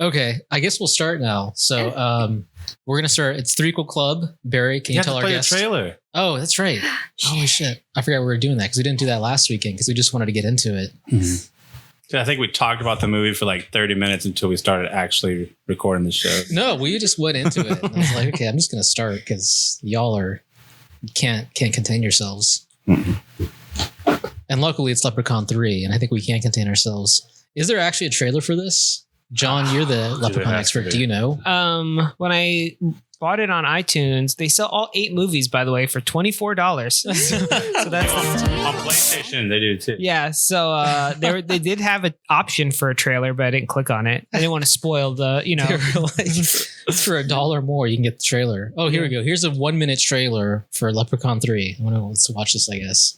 Okay, I guess we'll start now. So we're going to start. It's Threequel Club. Barry, can you tell our guests? The trailer. Oh, that's right. Holy shit. I forgot we were doing that because we didn't do that last weekend because we just wanted to get into it. Mm-hmm. I think we talked about the movie for like 30 minutes until we started actually recording the show. No, we just went into it. And I was like, okay, I'm just going to start because you can't contain yourselves. Mm-hmm. And luckily it's Leprechaun 3 and I think we can't contain ourselves. Is there actually a trailer for this? John, you're the Leprechaun expert. Do you know? When I bought it on iTunes, they sell all 8 movies, by the way, for $24. So that's on PlayStation. They do too. Yeah. So they did have an option for a trailer, but I didn't click on it. I didn't want to spoil the, for $1 more, you can get the trailer. Oh, here we go. Here's a 1-minute trailer for Leprechaun 3. Let's watch this, I guess.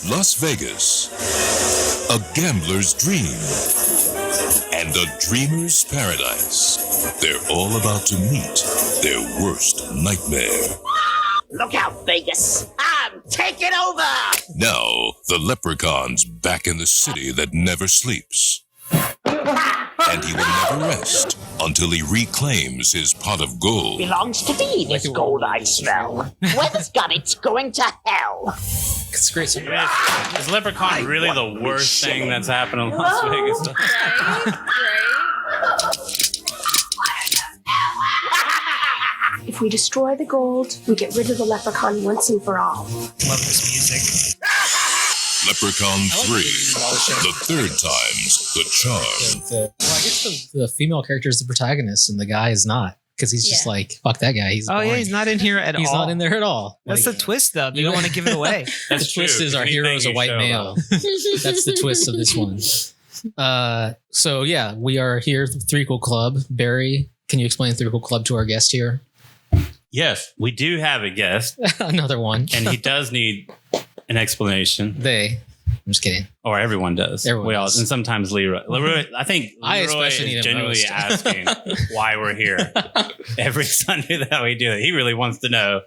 Las Vegas, a gambler's dream, and a dreamer's paradise. They're all about to meet their worst nightmare. Look out, Vegas! I'm taking over! Now, the Leprechaun's back in the city that never sleeps. And he will never rest until he reclaims his pot of gold. Belongs to me, this gold I smell. Whoever's got it's going to hell. It's great. Is Leprechaun really the worst thing that's happened in Las Vegas? If we destroy the gold, we get rid of the leprechaun once and for all. Love this music. Leprechaun 3, the third time's the charm. I guess the female character is the protagonist and the guy is not. Because he's just like, fuck that guy. He's boring. He's not in here at all. He's not in there at all. That's the twist, though. You don't want to give it away. The twist is our hero is a white male. That's the twist of this one. So yeah, we are here at the Threequel Club. Barry, can you explain Threequel Club to our guest here? Yes, we do have a guest. Another one. And he does need an explanation. I'm just kidding. Or everyone does. Everyone does. And sometimes Leroy. I think Leroy is genuinely asking why we're here every Sunday that we do it. He really wants to know.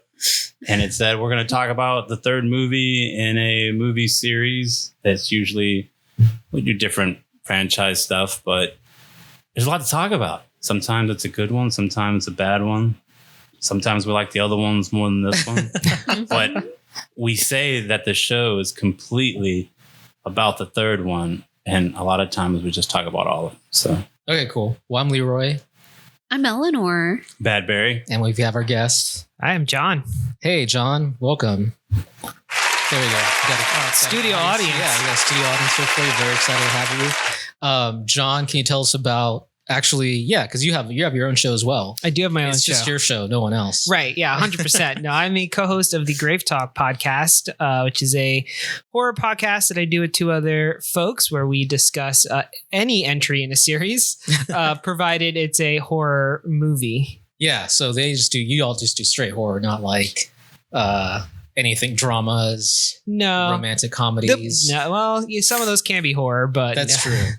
And it said we're going to talk about the third movie in a movie series. That's usually, we do different franchise stuff, but there's a lot to talk about. Sometimes it's a good one. Sometimes it's a bad one. Sometimes we like the other ones more than this one. But we say that the show is completely about the third one, and a lot of times we just talk about all of them. So okay, cool. Well, I'm Leroy. I'm Eleanor. Bad Barry. And we have our guest. I am John. Hey, John. Welcome. There we go. We got a studio audience. Yeah, we got a studio audience here for you. Very excited to have you. John, can you tell us about because you have your own show as well. I do have my own show. It's just your show, no one else. Right. Yeah, 100%. No, I'm a co-host of the Grave Talk podcast, which is a horror podcast that I do with 2 other folks where we discuss any entry in a series, provided it's a horror movie. Yeah. So you all just do straight horror, not like anything dramas, no romantic comedies. Some of those can be horror, but that's true.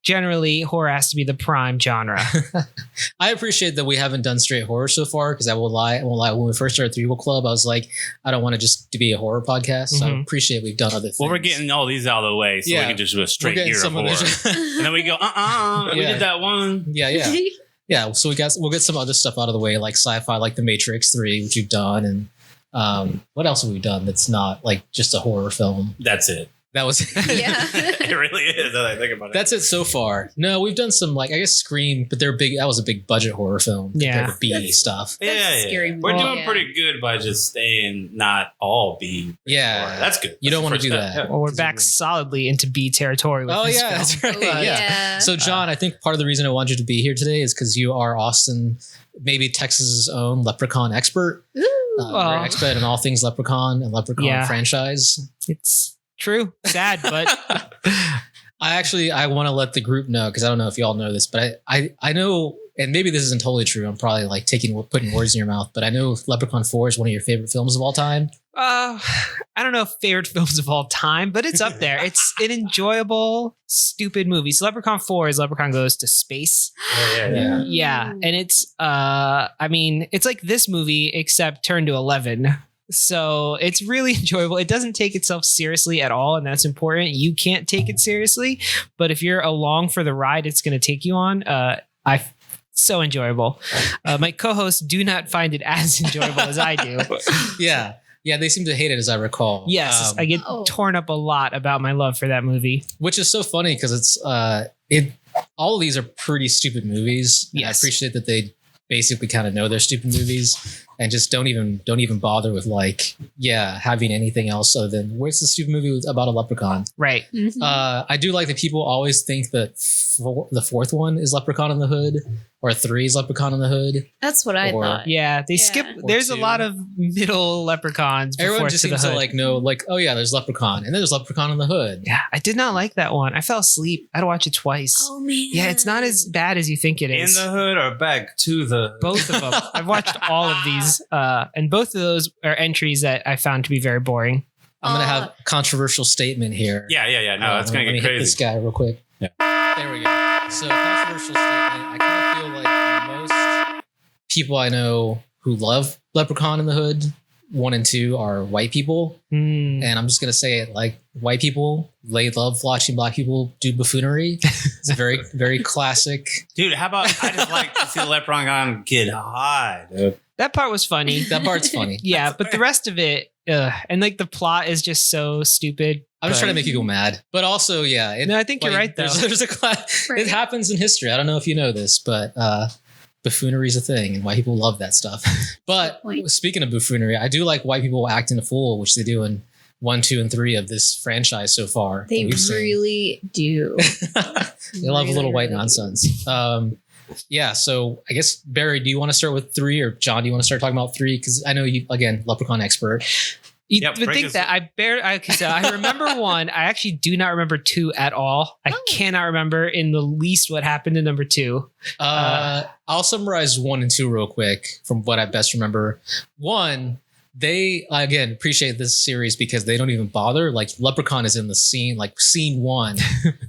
Generally, horror has to be the prime genre. I appreciate that we haven't done straight horror so far because I won't lie. When we first started Threequel Club, I was like, I don't want to just be a horror podcast. So I appreciate we've done other things. Well, we're getting all these out of the way, so we can just do a straight year of horror, and then we go, we did that one. Yeah. Yeah. So we'll get some other stuff out of the way, like sci-fi, like The Matrix 3, which you've done, and what else have we done that's not like just a horror film? That's it. That was it really is. Now that I think about it. That's it so far. No, we've done some I guess Scream, but they're big. That was a big budget horror film. Yeah, the B stuff. Scary. We're doing pretty good by just staying not all B. Yeah, horror. That's good. You don't want to do that. Yeah. Well, we're back solidly into B territory. With this film. That's right. Ooh, yeah. So, John, I think part of the reason I wanted you to be here today is because you are Austin, maybe Texas's own Leprechaun expert. We're expert in all things Leprechaun and Leprechaun franchise. It's true. Sad, but I want to let the group know because I don't know if you all know this, but I know, and maybe this isn't totally true. I'm probably like putting words in your mouth, but I know Leprechaun 4 is one of your favorite films of all time. I don't know if favorite films of all time, but it's up there. It's an enjoyable, stupid movie. So Leprechaun 4 is Leprechaun Goes to Space. Yeah. And it's, I mean, it's like this movie, except turned to 11. So it's really enjoyable. It doesn't take itself seriously at all, and that's important. You can't take it seriously, but if you're along for the ride it's going to take you on, so enjoyable. My co-hosts do not find it as enjoyable as I do. Yeah, they seem to hate it, as I recall. Yes, I get torn up a lot about my love for that movie, which is so funny because it's all of these are pretty stupid movies. Yes. I appreciate that they basically kind of know they're stupid movies and just don't even bother with having anything else other than where's the stupid movie about a leprechaun. Right. Mhm. I do like that people always think that the fourth one is Leprechaun in the Hood or 3 is Leprechaun in the Hood. That's what I thought. Yeah, they skip. There's a lot of middle leprechauns. Everyone just seems to know oh yeah, there's Leprechaun and then there's Leprechaun in the Hood. Yeah, I did not like that one. I fell asleep. I had to watch it twice. Oh man. Yeah, it's not as bad as you think it is. In the Hood or back to the Both of them. I've watched all of these, and both of those are entries that I found to be very boring. I'm gonna have a controversial statement here. Yeah. No, it's gonna let me get hit this crazy. guy real quick. Yeah. There we go. So controversial statement. I kind of feel like most people I know who love Leprechaun in the Hood 1 and 2 are white people, and I'm just gonna say it like white people. They love watching black people do buffoonery. It's a very, very classic. Dude, how about I just like to see the Leprechaun get high, dude. That part was funny. That part's funny. Yeah, but the rest of it, and like the plot is just so stupid. I'm just trying to make you go mad, but also, No, I think you're right though. There's a It happens in history. I don't know if you know this, but buffoonery is a thing, and white people love that stuff. But speaking of buffoonery, I do like white people acting a fool, which they do in 1, 2, and 3 of this franchise so far. They really do. They love a little white nonsense. Yeah, so I guess Barry, do you want to start with 3, or John, do you want to start talking about 3? Because I know you, again, Leprechaun expert. You would think that I remember 1. I actually do not remember 2 at all. I cannot remember in the least what happened in number 2. I'll summarize 1 and 2 real quick from what I best remember. 1, they again appreciate this series because they don't even bother. Like Leprechaun is in the scene, like scene 1,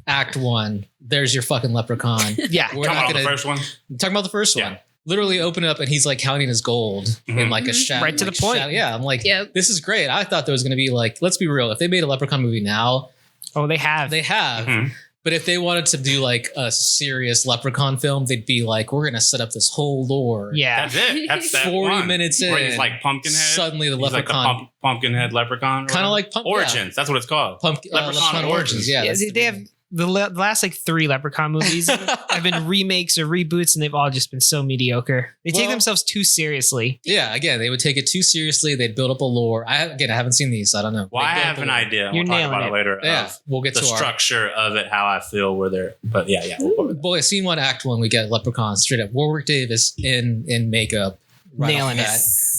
act 1. There's your fucking Leprechaun. Yeah, we're talking about the first one. Talking about the first one. Literally open it up and he's like counting his gold in like a shadow. Right to the point. Yeah, I'm like, this is great. I thought there was going to be like, let's be real. If they made a Leprechaun movie now. Oh, they have. Mm-hmm. But if they wanted to do like a serious Leprechaun film, they'd be like, we're going to set up this whole lore. Yeah. That's it. That's that 40 minutes in. Where he's like Pumpkinhead. Suddenly the Leprechaun. Like the Pumpkinhead Leprechaun. Kind of like Origins. Yeah. That's what it's called. Leprechaun Origins. Yeah. They have the last like 3 Leprechaun movies have been remakes or reboots, and they've all just been so mediocre. They take themselves too seriously. Yeah, again, they would take it too seriously. They'd build up a lore. I haven't seen these, so I don't know. Well, I have an idea. You're we'll talk about nailing it later. Yeah, we'll get the to structure of it, how I feel, where they're. But yeah. Boy, scene 1, act 1, we get Leprechaun straight up. Warwick Davis in makeup. Right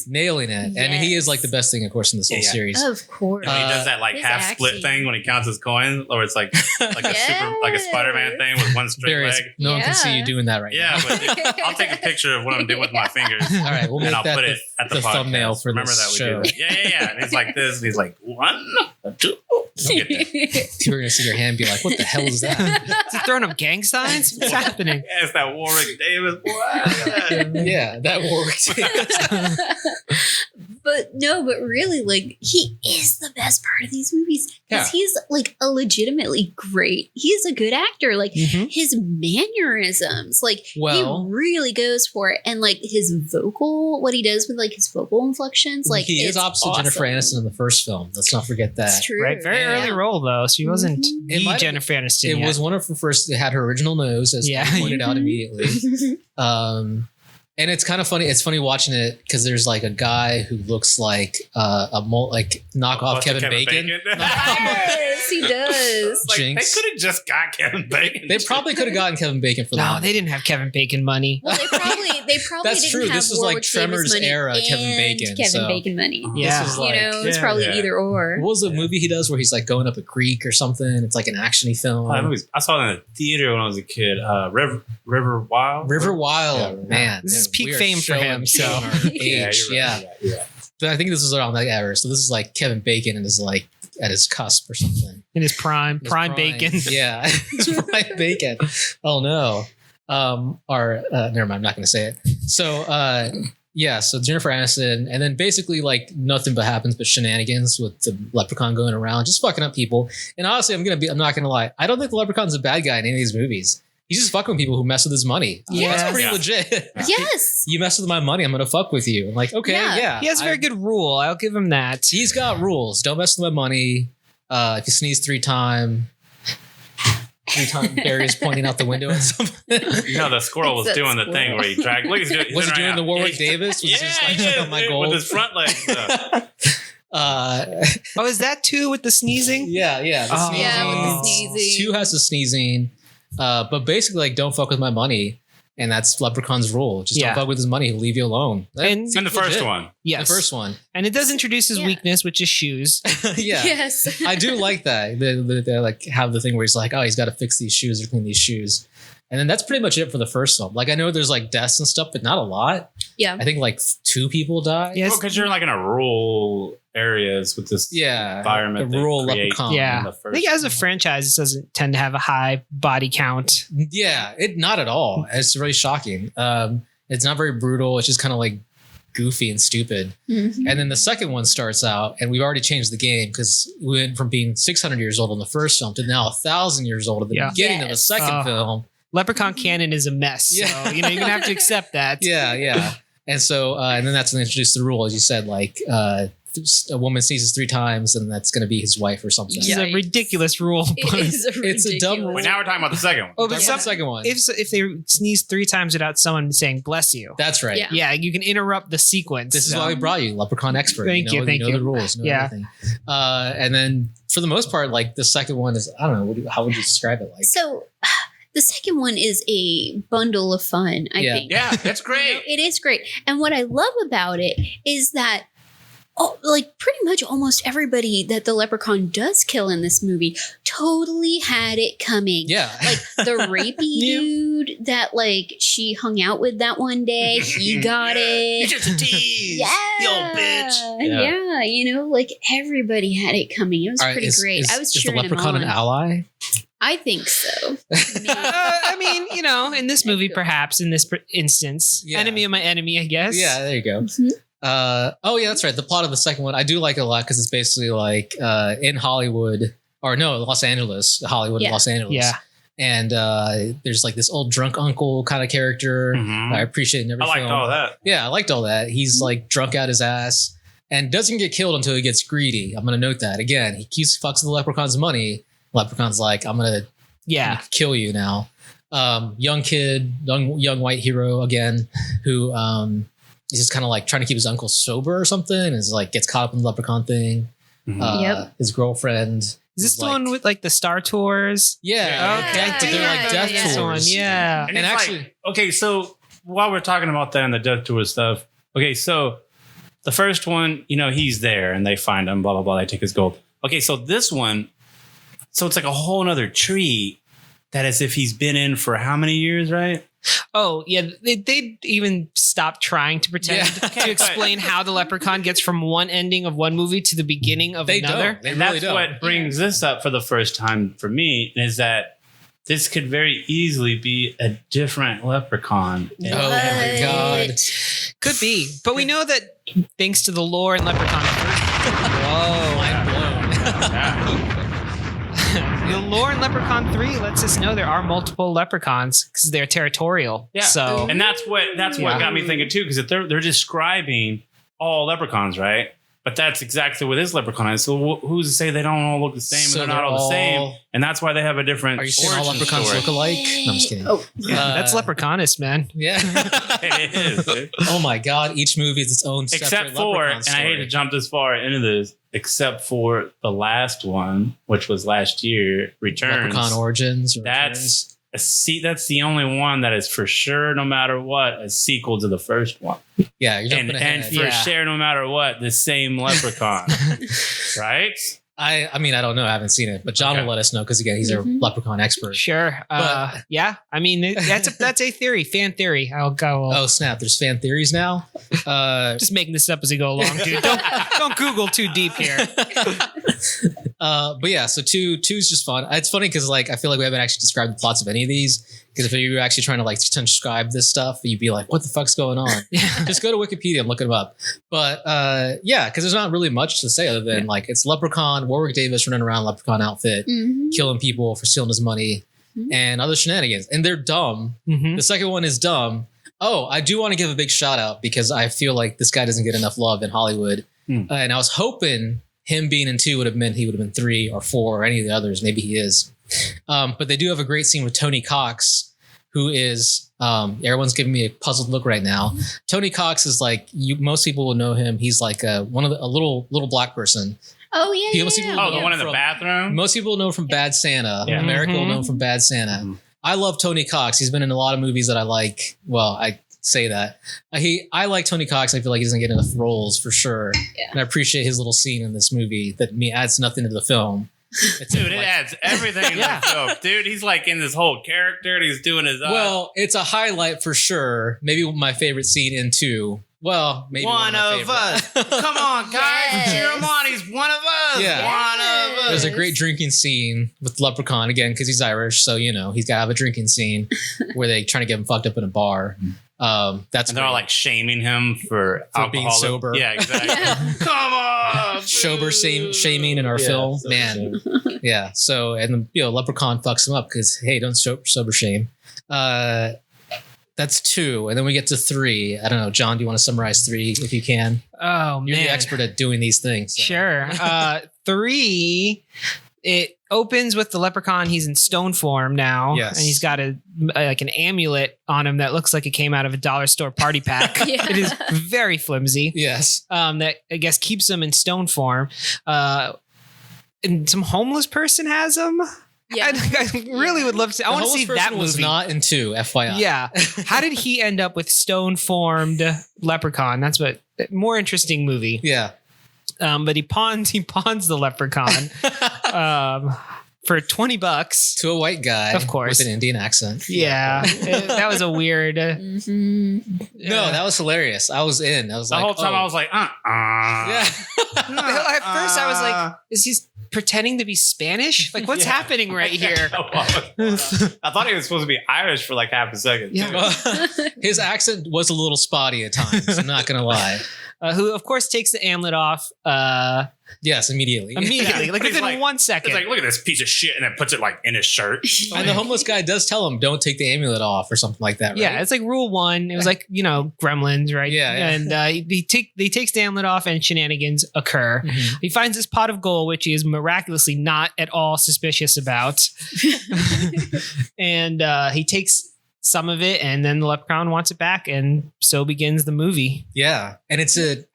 nailing it. And he is like the best thing, of course, in this whole series. Of course. And he does that like half split thing when he counts his coins, or it's like a Spider-Man thing with one straight leg. No one can see you doing that right now. But I'll take a picture of what I'm doing with my fingers. All right, we'll make I'll put it at the thumbnail for Remember this that we show. do that. Yeah. And he's like this, and he's like 1, 2. You're gonna see your hand be like, what the hell is that? Is he throwing up gang signs? What's happening? Yeah, it's that Warwick Davis boy. Yeah, that Warwick Davis. But really, like, he is the best part of these movies because he's like a legitimately great. He's a good actor. Like his mannerisms, like he really goes for it, and like his what he does with like his vocal inflections, like he is opposite Jennifer Aniston in the first film. Let's not forget that. That's true. Right, very early role though. She wasn't the Jennifer Aniston. It was one of her first. It had her original nose, as I pointed out immediately. And it's kind of funny. It's funny watching it because there's like a guy who looks like knockoff Kevin Bacon. Yes, he does. They could have just got Kevin Bacon. They probably could have gotten Kevin Bacon for that. No, they didn't have Kevin Bacon money. Well, they probably That's didn't true. have This is Warwick like Tremors Davis money era Kevin and Bacon. Kevin Bacon money. Yeah. This is like, It's probably either or. what was the movie he does where he's like going up a creek or something? It's like an actiony film. I saw it in the theater when I was a kid. River Wild. River Wild, Yeah. man. This is dude, peak we are fame for him, showing so. our age. you're right. Yeah. But I think this is around that era. So this is like Kevin Bacon and is like at his cusp or something. In his prime, His prime bacon. Yeah, his prime bacon. Oh no. Never mind. I'm not going to say it. So, so Jennifer Aniston, and then basically like nothing but happens but shenanigans with the Leprechaun going around, just fucking up people. And honestly, I'm not going to lie. I don't think the Leprechaun's a bad guy in any of these movies. He's just fucking with people who mess with his money. Yeah. That's pretty legit. Yes. You mess with my money, I'm going to fuck with you. I'm like, okay, yeah. He has a very good rule. I'll give him that. He's got rules. Don't mess with my money. If you sneeze three times, Barry's pointing out the window at something. The squirrel was doing the thing where he dragged. Look, he's doing. Was he doing right the now. Warwick Davis? Was just like check out my gold? With his front legs. Oh, is that two with the sneezing? Yeah. The Oh. sneezing. Yeah, with the sneezing. Two has the sneezing. But basically, like, don't fuck with my money. And that's Leprechaun's rule. Just Yeah. don't fuck with his money. He'll leave you alone. And- And the first one. Yes. The first one. And it does introduce his Yeah. weakness, which is shoes. Yeah. Yes. I do like that. They like have the thing where he's like, oh, he's got to fix these shoes or clean these shoes. And then that's pretty much it for the first film. Like, I know there's like deaths and stuff, but not a lot. Yeah. I think like 2 people die. Yes. Well, because you're like in a rural areas with this environment. The they rural create Leprechaun. Yeah. in the I first think as a one. franchise, it doesn't tend to have a high body count. Yeah, not at all. It's really shocking. It's not very brutal. It's just kind of like goofy and stupid. Mhm. And then the second one starts out, and we've already changed the game because we went from being 600 years old in the first film to now 1,000 years old at the Yeah. beginning of the second Oh. film. Leprechaun canon is a mess. Yeah. So, you're going to have to accept that. Yeah. And so, and then that's when they introduced the rule, as you said, like a woman sneezes 3 times, and that's going to be his wife or something. This is a Yikes. ridiculous rule. It is It's a dumb ridiculous. Wait, now we're talking about the second one. Oh, That's but the second one. if they sneeze 3 times without someone saying bless you. That's right. Yeah. Yeah, you can interrupt the sequence. This is So- why we brought you, Leprechaun expert. Thank you, thank know you. the rules. Know Yeah. everything. And then for the most part, like the second one is, I don't know, how would you describe it? Like, So the second one is a bundle of fun, I Yeah. think. Yeah, that's great. It is great. And what I love about it is that like pretty much almost everybody that the Leprechaun does kill in this movie totally had it coming. yeah. Like the rapey Yeah. dude that like she hung out with that one day, he got it. just a tease. Yeah. You old bitch. Yeah. You know, like everybody had it coming. It was All right, pretty great. I was is the cheering him Leprechaun on. an ally? I think so. I mean, in this movie, perhaps in this instance, Yeah. enemy of my enemy, I guess. Yeah, there you go. Mhm. Oh yeah, that's right. The plot of the second one, I do like it a lot because it's basically like in Hollywood, or no, Los Angeles, Hollywood, Yeah. Los Angeles. Yeah. And there's like this old drunk uncle kind of character. Mhm. I appreciate in every I liked film. all that. Yeah, I liked all that. He's like drunk out his ass and doesn't get killed until he gets greedy. I'm gonna note that again. He keeps fucks with the Leprechaun's money. Leprechaun's like, I'm gonna Yeah. kill you now. Young kid, young white hero again, who he's just kind of like trying to keep his uncle sober or something, and is like gets caught up in the Leprechaun thing. Mhm. Yep. His girlfriend. Is this the like- one with like the Star Tours? Yeah. Okay, But they're like death this one, tours. yeah. And, And it's actually- like, okay, so while we're talking about that and the death tour stuff, okay, so the first one, he's there and they find him, blah, blah, blah. They take his gold. Okay, so this one, so it's like a whole nother tree that as if he's been in for how many years, right? Oh, yeah. They even stopped trying to pretend Yeah. to explain how the Leprechaun gets from one ending of one movie to the beginning of They another. don't. They And really that's don't. what brings this up for the first time for me is that this could very easily be a different Leprechaun. Oh my God. Could be. But we know that thanks to the lore in Leprechaun. Whoa. Mind blown. Yeah. The lore in Leprechaun 3 lets us know there are multiple leprechauns because they're territorial. Yeah. So And that's what Yeah. got me thinking too, because they're describing all leprechauns, right? But that's exactly what this leprechaun is. So who's to say they don't all look the same So and they're not all the they're same? And that's why they have a different. Are you saying all origin leprechauns story. look alike? No, I'm just kidding. Oh, that's leprechaunist, man. Yeah. It is, dude. Oh my God. Each movie is its own separate Except for, Leprechaun and I hate story. to jump this far into this, except for the last one, which was last year, Returns. Leprechaun Origins. Or That's that's the only one that is for sure, no matter what, a sequel to the first one. Yeah, you're jumping ahead. And for sure, no matter what, the same Leprechaun, right? I mean, I don't know. I haven't seen it, but John will let us know because again, he's a Leprechaun expert. Sure. Yeah. I mean, that's a theory, fan theory. I'll go. Oh snap! There's fan theories now. Just making this up as we go along, dude. Don't Google too deep here. But yeah, so two is just fun. It's funny because like I feel like we haven't actually described the plots of any of these. Because if you were actually trying to like transcribe this stuff, you'd be like, "What the fuck's going on?" Just go to Wikipedia and look them up. But yeah, because there's not really much to say other than like it's Leprechaun, Warwick Davis running around Leprechaun outfit, killing people for stealing his money, and other shenanigans. And they're dumb. The second one is dumb. Oh, I do want to give a big shout out because I feel like this guy doesn't get enough love in Hollywood, and I was hoping him being in 2 would have meant he would have been 3 or 4 or any of the others. Maybe he is. But they do have a great scene with Tony Cox, who is everyone's giving me a puzzled look right now. Tony Cox is like most people will know him. He's like a little black person. Oh yeah. The one in the bathroom. Most people know him from Bad Santa. Yeah. America will know him from Bad Santa. I love Tony Cox. He's been in a lot of movies that I like. Well, I say that I like Tony Cox. I feel like he doesn't get enough roles for sure. Yeah. And I appreciate his little scene in this movie that adds nothing to the film. Dude, it adds everything in the film. Dude, he's like in this whole character and he's doing his Well, it's a highlight for sure. Maybe my favorite scene in 2. Well, maybe one of us. Come on, guys. Cheer him on. He's one of us. Yeah. One of us. There's a great drinking scene with Leprechaun again because he's Irish. So, he's got to have a drinking scene where they trying to get him fucked up in a bar. That's and they're all like shaming him for being sober. Yeah, exactly. Come on, sober shaming in our film, man. Yeah. So and Leprechaun fucks him up because hey, don't sober shame. That's 2, and then we get to 3. I don't know, John. Do you want to summarize 3 if you can? Oh, you're the expert at doing these things. So. Sure. 3. It opens with the Leprechaun. He's in stone form now. Yes. And he's got an amulet on him that looks like it came out of a dollar store party pack. It is very flimsy. Yes. That I guess keeps him in stone form. And some homeless person has him. Yeah. I really would love to. I want to see that movie. Was not in 2, FYI. Yeah. How did he end up with stone formed Leprechaun? That's what more interesting movie. Yeah. But he pawns the Leprechaun for $20 to a white guy, of course, with an Indian accent. Yeah, that was a weird. No, that was hilarious. I was in. I was the whole time. I was like, Yeah. At first, I was like, is he pretending to be Spanish? Like, what's happening right here? I thought he was supposed to be Irish for like half a second. Yeah. His accent was a little spotty at times. I'm not gonna lie. Who, of course, takes the amulet off. Yes, immediately. Like within 1 second. It's like, look at this piece of shit, and then puts it like in his shirt. And the homeless guy does tell him, "Don't take the amulet off" or something like that. Right? Yeah, it's like rule 1. It was like Gremlins, right? Yeah. And he takes the amulet off, and shenanigans occur. He finds this pot of gold, which he is miraculously not at all suspicious about, and he takes some of it, and then the Leprechaun wants it back, and so begins the movie. Yeah, and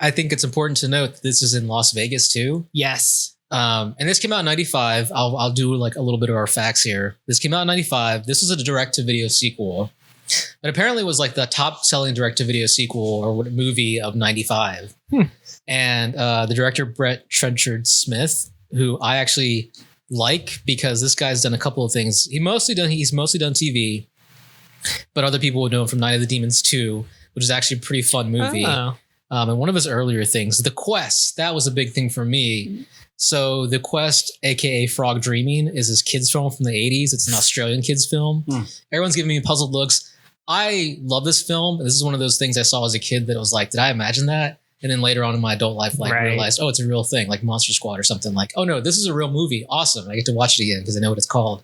I think it's important to note that this is in Las Vegas too. Yes. And this came out in 95. I'll do like a little bit of our facts here. This came out in 95. This was a direct-to-video sequel. But apparently it was like the top-selling direct-to-video sequel or movie of 95. And the director, Brett Trenchard Smith, who I actually like because this guy's done a couple of things. He's mostly done TV. But other people would know him from Night of the Demons 2, which is actually a pretty fun movie. Oh. And one of his earlier things, The Quest, that was a big thing for me. So The Quest, aka Frog Dreaming, is his kids film from the 80s. It's an Australian kids film. Everyone's giving me puzzled looks. I love this film. This is one of those things I saw as a kid that was like, did I imagine that? And then later on in my adult life, realized, oh, it's a real thing, like Monster Squad or something. Like, oh no, this is a real movie. Awesome. I get to watch it again because I know what it's called.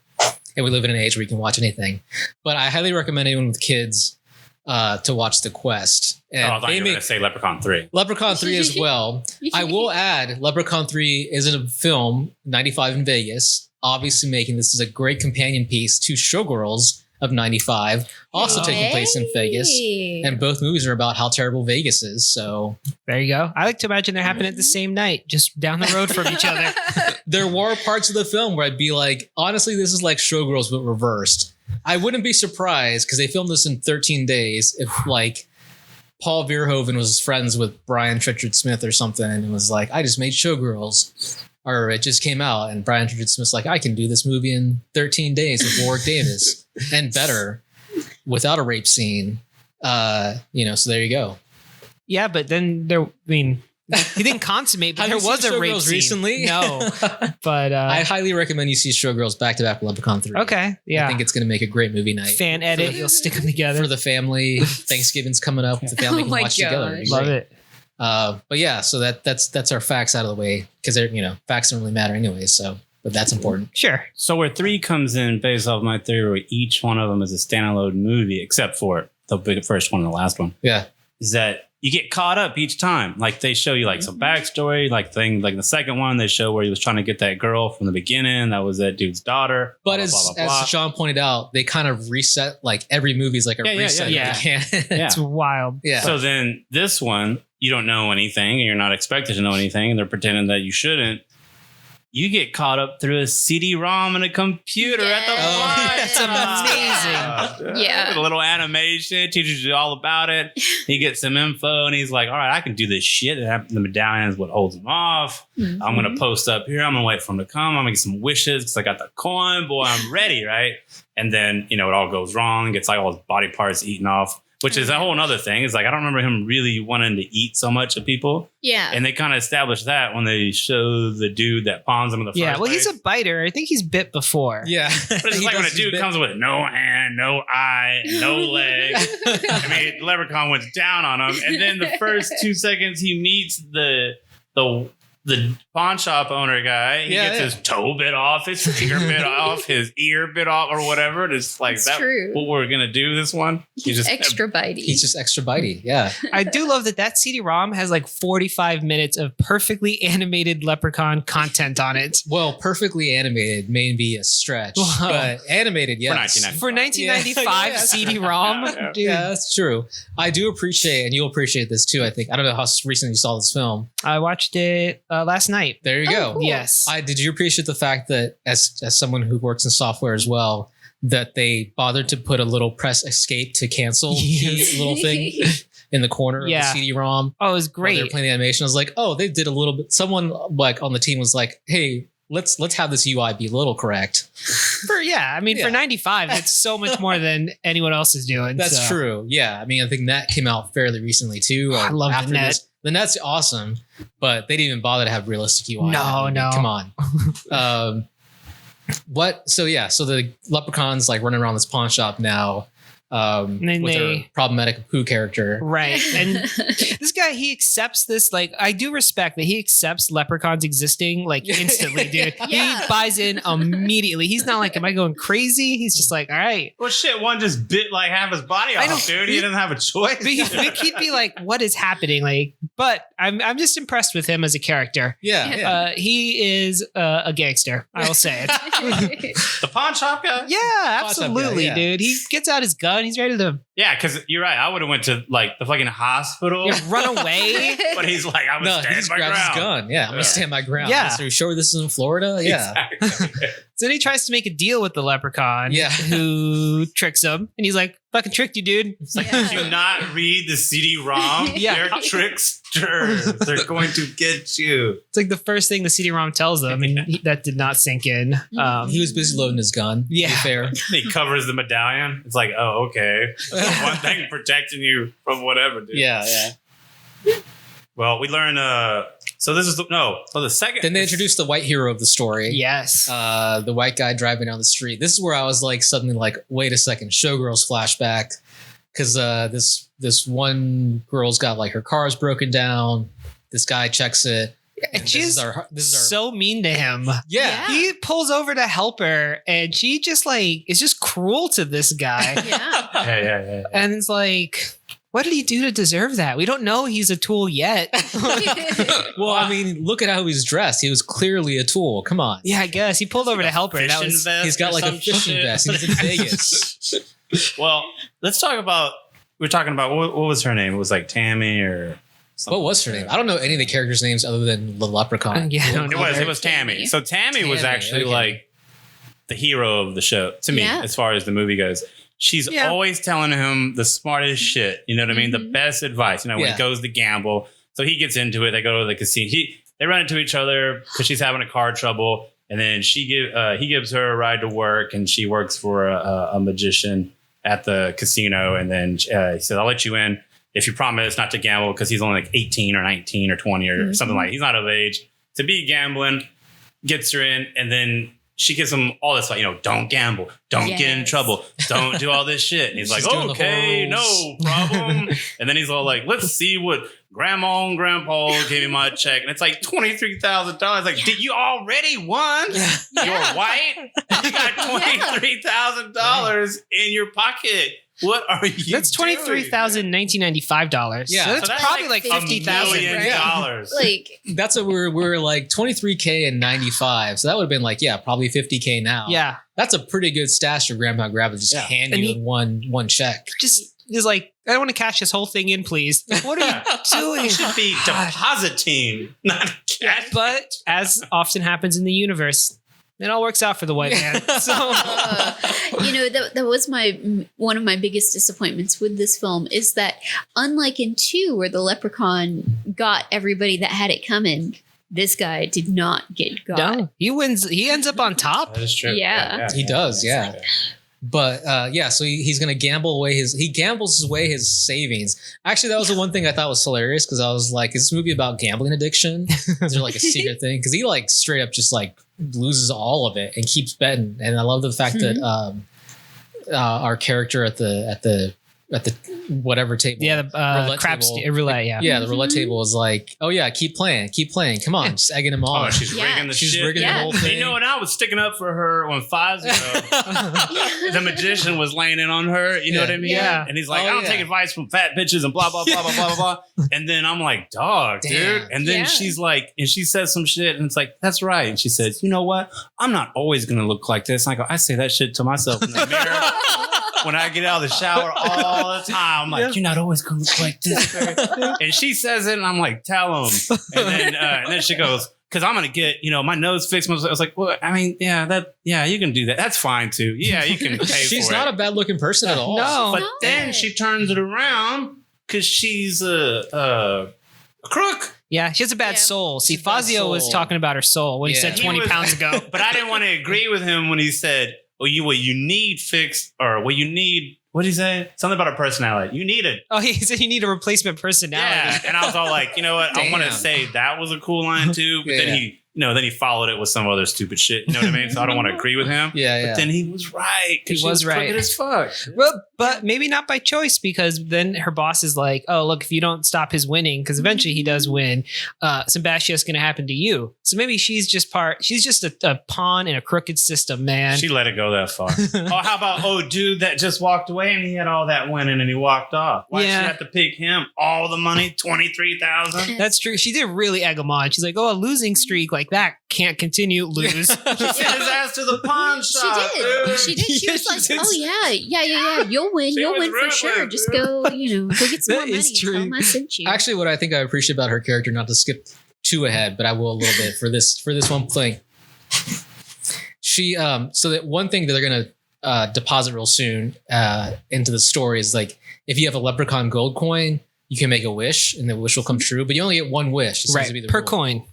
And we live in an age where you can watch anything. But I highly recommend anyone with kids to watch The Quest. And I thought you were going to say Leprechaun 3. Leprechaun 3 as well. I will add, Leprechaun 3 is a film, 95 in Vegas, obviously making this as a great companion piece to Showgirls of 95, also taking place in Vegas. And both movies are about how terrible Vegas is. So there you go. I like to imagine they're happening at the same night, just down the road from each other. There were parts of the film where I'd be like, honestly, this is like Showgirls but reversed. I wouldn't be surprised because they filmed this in 13 days if like Paul Verhoeven was friends with Brian Trenchard Smith or something and was like, I just made Showgirls, or it just came out and Brian Trenchard Smith's like, I can do this movie in 13 days with Warwick Davis and better without a rape scene. So there you go. Yeah, but then he didn't consummate, but there was a rape scene recently. No, but I highly recommend you see Showgirls back to back with Leprechaun 3. Okay, yeah, I think it's going to make a great movie night. Fan edit, you'll stick them together for the family. Thanksgiving's coming up. The family can watch together. Love it. But yeah, so that's our facts out of the way because facts don't really matter anyway. So, but that's important. Sure. So where 3 comes in based off my theory, where each one of them is a standalone movie, except for the big first one and the last one. Yeah, is that you get caught up each time. Like they show you like some backstory, like the second one, they show where he was trying to get that girl from the beginning. That was that dude's daughter. But as Sean pointed out, they kind of reset, like every movie is like a reset. Yeah. It's wild. Yeah. So then this one, you don't know anything and you're not expected to know anything. And they're pretending that you shouldn't. You get caught up through a CD-ROM and a computer at the That's amazing. Yeah. A little animation teaches you all about it. He gets some info and he's like, all right, I can do this shit. The medallion is what holds him off. Mm-hmm. I'm going to post up here. I'm going to wait for him to come. I'm going to get some wishes because I got the coin. Boy, I'm ready, right? And then, it all goes wrong. Gets like all his body parts eaten off. Which is a whole other thing. It's like, I don't remember him really wanting to eat so much of people. Yeah. And they kind of established that when they show the dude that pawns him in the first place. He's a biter. I think he's bit before. Yeah. But it's like when a dude comes with no hand, no eye, no leg. I mean, Leprechaun went down on him. And then the first 2 seconds he meets the pawn shop owner guy, he gets his toe bit off, his finger bit off, his ear bit off, or whatever. It's like that's what we're gonna do this one. He's just extra bitey. He's just extra bitey. Yeah. I do love that CD-ROM has like 45 minutes of perfectly animated Leprechaun content on it. Well, perfectly animated may be a stretch, but animated, yes. For 1995 CD-ROM, dude. Yeah, that's true. I do appreciate, and you'll appreciate this too, I think. I don't know how recently you saw this film. I watched it last night. There you go. Cool. Yes. Did you appreciate the fact that as someone who works in software as well, that they bothered to put a little press escape to cancel key little thing in the corner of the CD-ROM? Oh, it was great. They were playing the animation. I was like, oh, they did a little bit. Someone like on the team was like, hey, let's have this UI be a little correct. For 95, it's so much more than anyone else is doing. That's true. Yeah. I mean, I think that came out fairly recently too. I love the net. The net's awesome, but they didn't even bother to have realistic UI. No. Come on. So the Leprechaun's like running around this pawn shop now. With their problematic Pooh character. Right. And this guy, he accepts this. Like, I do respect that he accepts Leprechauns existing like instantly, dude. Yeah. He buys in immediately. He's not like, am I going crazy? He's just like, all right. Well, shit, one just bit like half his body off, dude. He didn't have a choice. He'd be like, what is happening? Like, but I'm just impressed with him as a character. Yeah. He is a gangster. I will say it. The pawn shop guy? Yeah, absolutely, dude. He gets out his gun. He's ready to. Yeah, because you're right. I would have went to like the fucking hospital. Run away. But he's like, I'm going to stand my ground. His gun. Yeah, I'm going to stand my ground. Yeah. So you sure this is in Florida? Yeah. Exactly. So then he tries to make a deal with the Leprechaun. Yeah. Who tricks him. And he's like, fucking tricked you, dude. It's like, did you not read the CD-ROM? Yeah. They're tricksters. They're going to get you. It's like the first thing the CD-ROM tells him, and that did not sink in. He was busy loading his gun. Yeah. To be fair. He covers the medallion. It's like, oh, okay. One thing protecting you from whatever, dude. Yeah. Well, we learn. So this is the second. Then they introduced the white hero of the story. Yes. The white guy driving down the street. This is where I was like, suddenly like, wait a second, Showgirls flashback. Because this one girl's got like her car's broken down. This guy checks it. And she's so mean to him. Yeah. He pulls over to help her, and she just like is just cruel to this guy. Yeah. And it's like, what did he do to deserve that? We don't know he's a tool yet. Well, I mean, look at how he's dressed. He was clearly a tool. Come on. Yeah, I guess he pulled over to help her. He's got like a fishing vest. He's in Vegas. Well, let's talk about. We're talking about what was her name? It was like Tammy or. What was her name? I don't know any of the characters' names other than the Leprechaun. Yeah, it was Tammy. So Tammy was actually like the hero of the show to me, as far as the movie goes. She's always telling him the smartest shit. You know what I mean? The best advice. You know, when he goes to gamble. So he gets into it. They go to the casino. They run into each other because she's having a car trouble. And then he gives her a ride to work, and she works for a magician at the casino. And then he says, I'll let you in if you promise not to gamble, because he's only like 18 or 19 or 20 or something like that. He's not of age to be gambling. Gets her in, and then she gives him all this, like, you know, don't gamble, don't get in trouble, don't do all this shit. And he's like, okay, no problem. And then he's all like, let's see what grandma and grandpa gave me my check. And it's like $23,000. Like, did you already won? You're white. You got $23,000 in your pocket. What are you That's $23,1995. Yeah. So that's probably like $50,000. $1 million. Like, that's what we're like $23K and 95. So that would have been like, probably $50K now. Yeah. That's a pretty good stash for Grandpa and Grandpa to just hand you in one check. Just is like, I don't want to cash this whole thing in, please. What are you doing? You should be depositing, not cash. But as often happens in the universe, it all works out for the white man. So, that was one of my biggest disappointments with this film is that, unlike in 2, where the leprechaun got everybody that had it coming, this guy did not get got. No, he wins. He ends up on top. That is true. Yeah. He does, yeah. But so he's gonna gamble away he gambles away his savings. Actually, that was the one thing I thought was hilarious, because I was like, is this movie about gambling addiction? Is there like a secret thing? Because he like straight up just like loses all of it and keeps betting. And I love the fact that our character at the whatever table, the craps roulette, the roulette table is like, oh yeah, keep playing, come on, just egging him on. Oh, she's rigging the shit. Rigging the whole thing. You know, and I was sticking up for her when 5 ago, the magician was laying in on her. You know what I mean? Yeah. And he's like, I don't take advice from fat bitches and blah blah blah blah blah blah. And then I'm like, dog, dude. And then she's like, and she says some shit, and it's like, that's right. And she says, you know what? I'm not always gonna look like this. And I go, I say that shit to myself in the mirror. When I get out of the shower all the time, I'm like, you're not always going to look like this. And she says it, and I'm like, tell him. And then she goes, because I'm going to get, my nose fixed. I was like, well, I mean, you can do that. That's fine, too. Yeah, you can pay for it. She's not a bad-looking person at all. No. But then she turns it around because she's a crook. Yeah, she has a bad soul. See, Fazio was talking about her soul when he said 20 pounds ago. But I didn't want to agree with him when he said, what you need fixed, or what you need, what did he say? Something about a personality. You need it. Oh, he said you need a replacement personality. Yeah. And I was all like, you know what? I want to say that was a cool line too. But then he followed it with some other stupid shit. You know what I mean? So I don't want to agree with him. Yeah. But then he was right. He was right. Crooked as fuck. Well, but maybe not by choice, because then her boss is like, oh, look, if you don't stop his winning, because eventually he does win, some bad shit's going to happen to you. So maybe she's just a pawn in a crooked system, man. She let it go that far. How about, dude that just walked away and he had all that winning and he walked off. Why did she have to pick him? All the money, $23,000? That's true. She did really egg him on. She's like, a losing streak like that can't continue. Lose. She sent his ass to the pawn shop. She did. She was like, oh yeah. You'll win. You'll win for sure. Just go, go get some more money. Tell them I sent you. Actually, what I think I appreciate about her character, not to skip too ahead, but I will a little bit for this one thing. She so that one thing that they're gonna deposit real soon into the story is like, if you have a leprechaun gold coin, you can make a wish and the wish will come true, but you only get one wish. It seems to be the per rule. coin.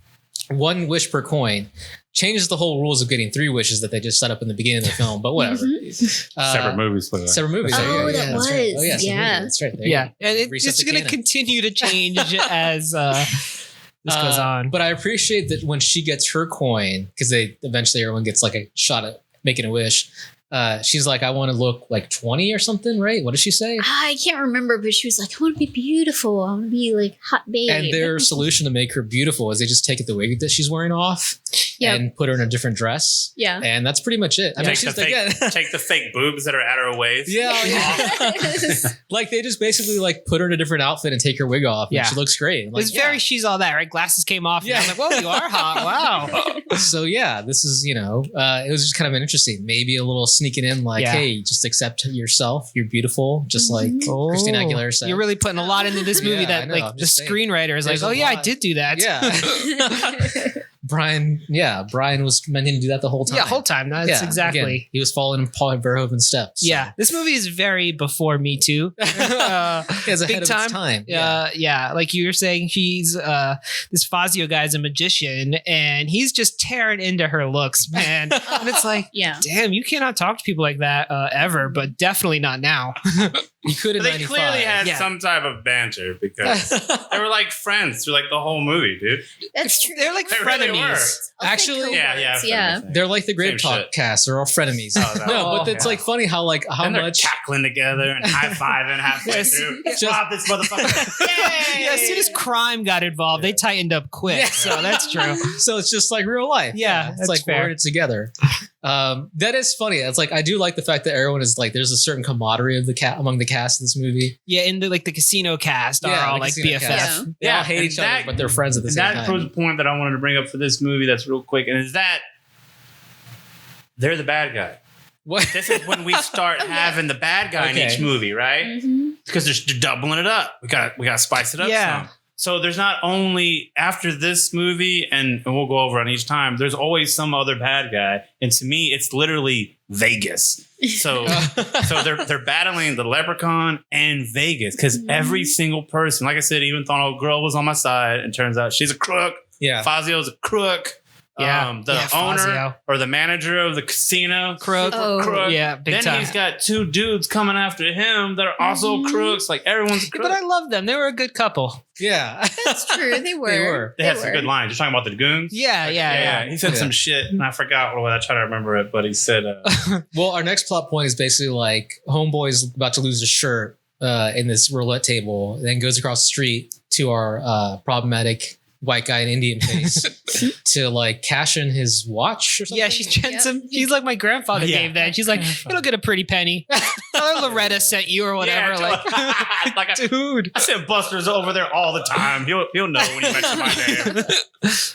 One wish per coin. Changes the whole rules of getting 3 wishes that they just set up in the beginning of the film, but whatever. Separate movies. Separate movies. Oh, that was. That's right. Oh, yeah. That's right. There Yeah. And it's going to continue to change as this goes on. But I appreciate that when she gets her coin, because everyone gets like a shot at making a wish. She's like, I want to look like 20 or something, right? What did she say? I can't remember, but she was like, I want to be beautiful. I want to be like hot babe. And their solution to make her beautiful is they just take the wig that she's wearing off and put her in a different dress. Yeah. And that's pretty much it. I mean, take the fake boobs that are at her waist. Yeah. Like they just basically like put her in a different outfit and take her wig off. And she looks great. Like, it was she's all that, right? Glasses came off. Yeah. And I'm like, whoa, you are hot. Wow. So yeah, this is, it was just kind of interesting. Maybe a little sneaking in like, hey, just accept yourself. You're beautiful. Just like Christina Aguilera said. You're really putting a lot into this movie that like the screenwriter is like, oh yeah, I did do that. Yeah. Brian was meant to do that the whole time. Yeah, whole time. That's exactly. Again, he was following in Paul Verhoeven's steps. So. Yeah, this movie is very before Me Too. It's ahead of its time. Yeah, like you were saying, he's this Fazio guy's a magician, and he's just tearing into her looks, man. And it's like, damn, you cannot talk to people like that ever, but definitely not now. You could in They 95. clearly had some type of banter because they were like friends through like the whole movie, dude. That's true. They're like They really frenemies. were. Actually, yeah. They're like the Grave Same Talk shit. cast. They're all frenemies. No, but it's like funny how And they're much cackling together and high fiving halfway through. Stop this motherfucker! Yeah, as soon as crime got involved, they tightened up quick. Yeah. So that's true. So it's just like real life. Yeah, it's that's like fair. we're in it together. That is funny. It's like I do like the fact that everyone is like there's a certain camaraderie of the among the cast of this movie. Yeah, in the casino cast are all the like casino BFF. cast. They all hate and each other, but they're friends at the same That time. proves a point that I wanted to bring up for this movie that's real quick, and is that they're the bad guy. What? This is when we start having the bad guy in each movie, right? Because they're doubling it up. We got to spice it up some. So there's not only after this movie, and we'll go over on each time, there's always some other bad guy. And to me, it's literally Vegas. So they're battling the Leprechaun and Vegas because every single person, like I said, even thought old girl was on my side, and turns out she's a crook. Yeah. Fazio's a crook. The owner Fazio. or the manager of the casino, Crook. crook. Yeah, big then time. he's got two dudes coming after him that are also crooks. Like everyone's a crook. But I love them. They were a good couple. Yeah. That's true. They were. They were. They had some good lines. You're talking about the goons? Yeah. He said some shit, and I forgot what I tried to remember it, but he said, Well, our next plot point is basically like Homeboy's about to lose his shirt in this roulette table, then goes across the street to our problematic white guy in Indian face to like cash in his watch or something. Yeah, she chants him. She's like, my grandfather gave that. She's like, it'll get a pretty penny. Loretta sent you or whatever. like dude. I send Buster's over there all the time. He'll know when he mentions my name.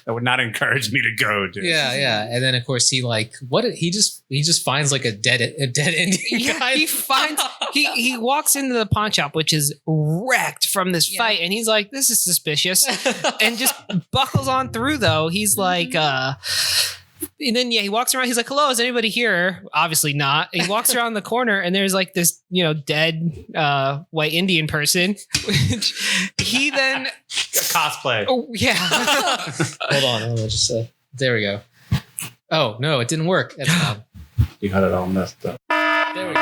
That would not encourage me to go, dude. Yeah. And then of course he just finds like a dead Indian guy. He walks into the pawn shop, which is wrecked from this fight, and he's like, this is suspicious. And just buckles on through though. He's like and then he walks around, he's like, hello, is anybody here? Obviously not. He walks around the corner and there's like this dead white Indian person, which he then cosplay. Oh yeah. Hold on, let me just there we go. Oh no, it didn't work. That's bad. You got it all messed up. There we go.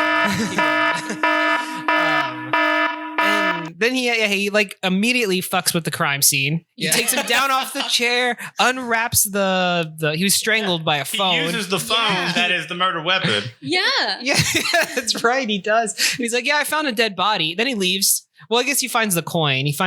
And then he like immediately fucks with the crime scene. He takes him down off the chair, unwraps the he was strangled by a phone. He uses the phone that is the murder weapon. Yeah. Yeah, that's right. He does. And he's like, yeah, I found a dead body. Then he leaves. Well, I guess he finds the coin. He's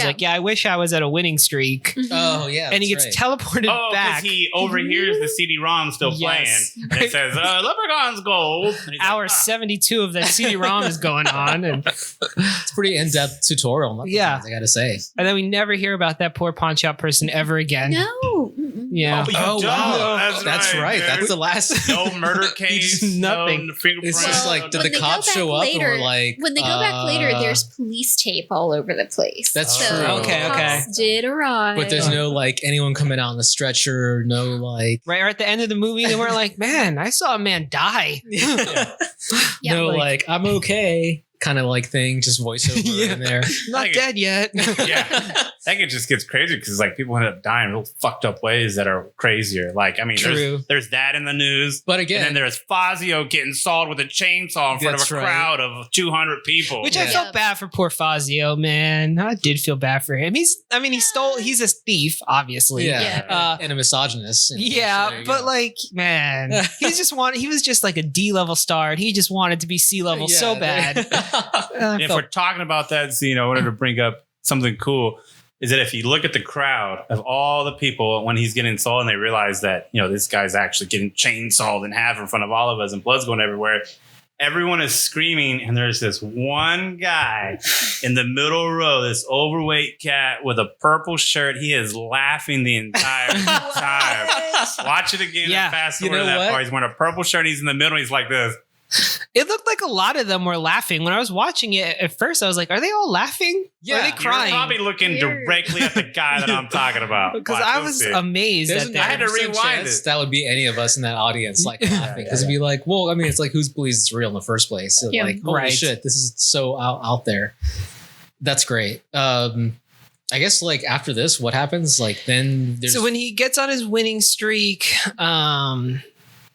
like, yeah, I wish I was at a winning streak. Oh, yeah. And he gets teleported back. Because he overhears the CD-ROM still playing. And it says, Leprechaun's gold. Hour 72 of that CD-ROM is going on. And it's a pretty in-depth tutorial. I gotta say. And then we never hear about that poor pawn shop person ever again. No. Yeah. Oh, wow. That's right. Dude. That's the last. No murder case. Nothing. No fingerprints. It's just like, did the cops show up and were like, when they go back later, there's police tape all over the place. That's so true. Okay. cops did arrive. But there's no like anyone coming out on the stretcher. No like. Right or at the end of the movie, they weren't like, man, I saw a man die. No, like I'm okay. Kind of like thing, just voiceover in there. Not dead yet. Yeah, I think it just gets crazy because like people end up dying real fucked up ways that are crazier. Like I mean, there's that in the news, but again, and then there's Fazio getting sawed with a chainsaw in front of a crowd of 200 people. Which I felt bad for poor Fazio, man. I did feel bad for him. He's a thief, obviously. Yeah, and a misogynist. Yeah, but like, man, he was just like a D-level star, and he just wanted to be C-level so bad. If we're talking about that scene, I wanted to bring up something cool. Is that if you look at the crowd of all the people when he's getting sawed and they realize that, this guy's actually getting chainsawed in half in front of all of us and blood's going everywhere. Everyone is screaming, and there's this one guy in the middle row, this overweight cat with a purple shirt. He is laughing the entire time. Watch it again and fast forward to that part. He's wearing a purple shirt. He's in the middle. He's like this. It looked like a lot of them were laughing. When I was watching it at first, I was like, are they all laughing? Yeah, or are they You're crying? probably looking directly at the guy that I'm talking about. Because Watch, I you'll was see. amazed There's at an that. I had to 90% rewind chance it. that would be any of us in that audience, like laughing, because it'd be like, well, I mean, it's like who's believes it's real in the first place? So, Yeah. like, holy Right. shit, this is so out there. That's great. I guess like after this, what happens? Like then there's So when he gets on his winning streak,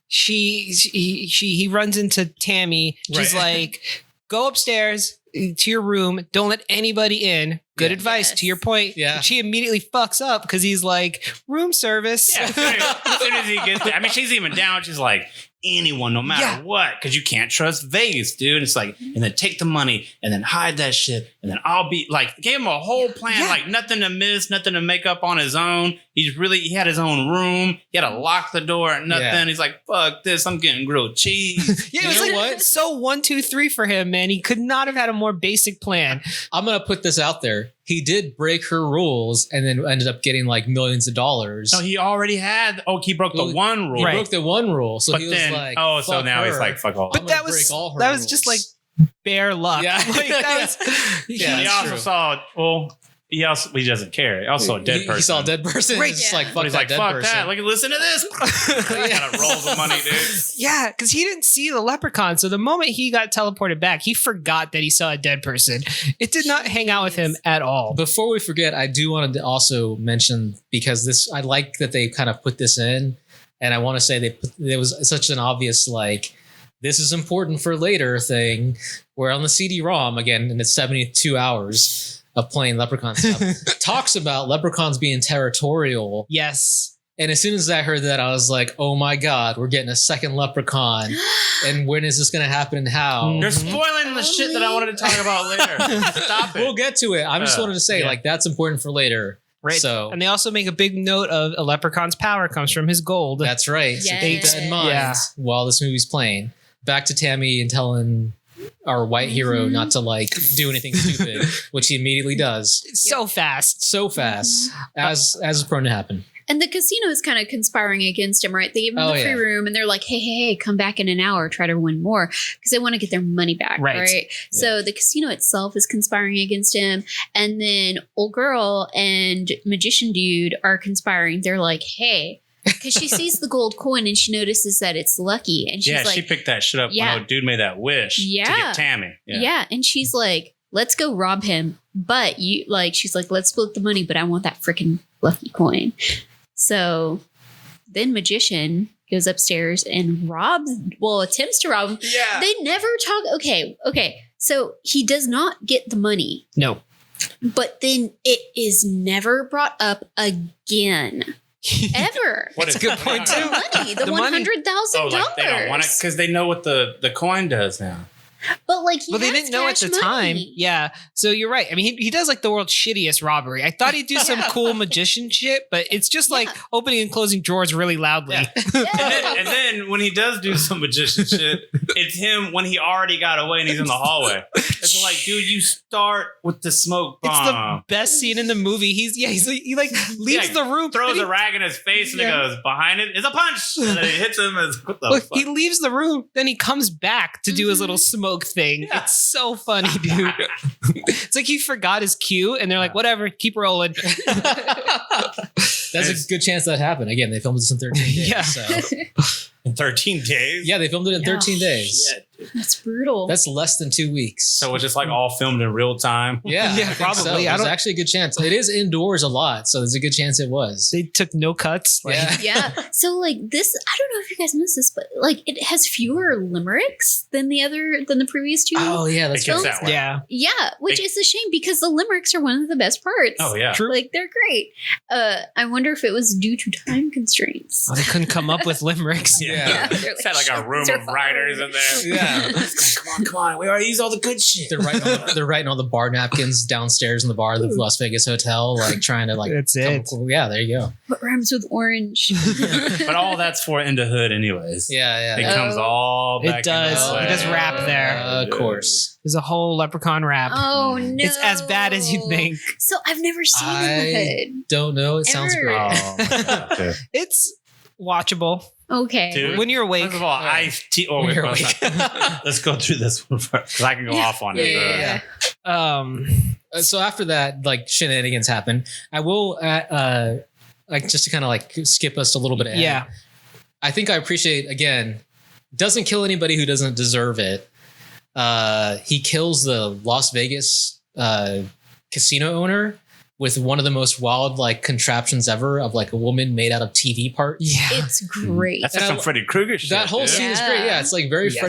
he runs into Tammy. She's like, go upstairs to your room. Don't let anybody in. Good Yeah. advice to your point. Yeah. She immediately fucks up because he's like, room service. Yeah, as soon as he gets there, I mean, she's even down. She's like, anyone, no matter Yeah. what, because you can't trust Vegas, dude. It's like, and then take the money and then hide that shit. And then I'll be like, gave him a whole plan, Yeah. like nothing to miss, nothing to make up on his own. He had his own room. He had to lock the door, nothing. Yeah. He's like, fuck this, I'm getting grilled cheese. Yeah, it You was know like what? so 1, 2, 3 for him, man. He could not have had a more basic plan. I'm gonna put this out there. He did break her rules and then ended up getting like millions of dollars. No, he already had, he broke the Well, one rule. He Right. broke the one rule, so But he was then, like, so fuck now he's her. like, fuck all. But I'm that gonna was break all her that was just like rules. bare luck. Yeah. Like that was Yeah, he that's also true. saw, he doesn't care. He also saw a dead person. He saw a dead person. Right. Right. Just Yeah. like But fuck he's that like, dead fuck person. that. Look, listen to this. Kind of rolls the money, dude. Yeah, because he didn't see the leprechaun. So the moment he got teleported back, he forgot that he saw a dead person. It did not hang out with him at all. Before we forget, I do want to also mention, because I like that they kind of put this in, and I want to say there was such an obvious like, this is important for later thing, where on the CD-ROM, again, and it's 72 hours of playing Leprechaun stuff, talks about leprechauns being territorial. Yes. And as soon as I heard that, I was like, oh my God, we're getting a second leprechaun. And when is this going to happen and how? You're spoiling the shit that I wanted to talk about later. Stop it. We'll get to it. I just wanted to say, yeah. like, that's important for later. Right. So And they also make a big note of a leprechaun's power comes from his gold. that's right. So keep that in mind Yeah. while this movie's playing. Back to Tammy and telling our white hero not to like do anything stupid, which he immediately does so fast. so fast, as is prone to happen. And the casino is kind of conspiring against him, right? They give him Oh, the free yeah. room and they're like, hey, come back in an hour, try to win more because they want to get their money back, Right. right? So the casino itself is conspiring against him. And then old girl and magician dude are conspiring. They're like, hey, because she sees the gold coin and she notices that it's lucky. And she's like, she picked that shit up Yeah. when old dude made that wish to Yeah. get Tammy. yeah. And she's like, let's go rob him. But she's like, let's split the money, but I want that freaking lucky coin. So then magician goes upstairs and attempts to rob him. Yeah. They never talk. Okay. So he does not get the money, No. but then it is never brought up again. Ever. What is That's a good point, The too. money, the The money. $100,000. like they don't want it because they know what the coin does now. But like, he But they has didn't know at cash the time. money. Yeah. So you're right. I mean, he does like the world's shittiest robbery. I thought he'd do some cool magician shit, but it's just like Yeah. opening and closing drawers really loudly. And then when he does do some magician shit, it's him when he already got away and he's in the hallway. It's like, dude, you start with the smoke It's bomb. the best scene in the movie. He like leaves Yeah, the room. Throws then a rag in his face and he goes, behind it is a punch. And then he hits him. And what the Look, fuck? he leaves the room, then he comes back to do his little smoke thing. Yeah. It's so funny, dude. It's like he forgot his cue, and they're like, whatever, keep rolling. That's a good chance that happened. Again, they filmed this in 13 days. Yeah. So. In 13 days? Yeah, they filmed it in 13 days. Shit. That's brutal. That's less than 2 weeks. So it's just like all filmed in real time. yeah, Yeah, I think probably. So. I There's don't- actually a good chance. It is indoors a lot, so there's a good chance it was. They took no cuts. Like, Yeah. Yeah. So like this, I don't know if you guys noticed this, but like it has fewer limericks than the previous two. Oh yeah, It that's gets right. that way. yeah. Yeah, which It- is a shame because the limericks are one of the best parts. Oh, yeah. True. Like they're great. I wonder if it was due to time constraints. Oh, they couldn't come up with limericks. Yeah. they're It's had like a "Shit, room these are of writers in there. Yeah. Come on. We already use all the good shit. They're writing all the bar napkins downstairs in the bar of the Las Vegas hotel, like trying to like. That's come it. up with- yeah, there you go. What rhymes with orange? But all that's for In the Hood anyways. Yeah, It yeah. comes all It back does. into It play. does rap there. Of course. There's a whole leprechaun rap. Oh no! It's as bad as you think. So I've never seen In the Hood. Don't know. It sounds Ever. great. Oh, my God. It's watchable. Okay. Dude, When you're awake. First of all, When you're awake. let's go through this one first because I can go off on it. So after that, like shenanigans happen. I will, like just to kind of like skip us a little bit ahead. Yeah. I think I appreciate again. Doesn't kill anybody who doesn't deserve it. He kills the Las Vegas casino owner with one of the most wild like contraptions ever of like a woman made out of TV parts. Yeah. It's great. That's like some Freddy Krueger shit. That whole dude. scene is great. Yeah, it's like very Yes.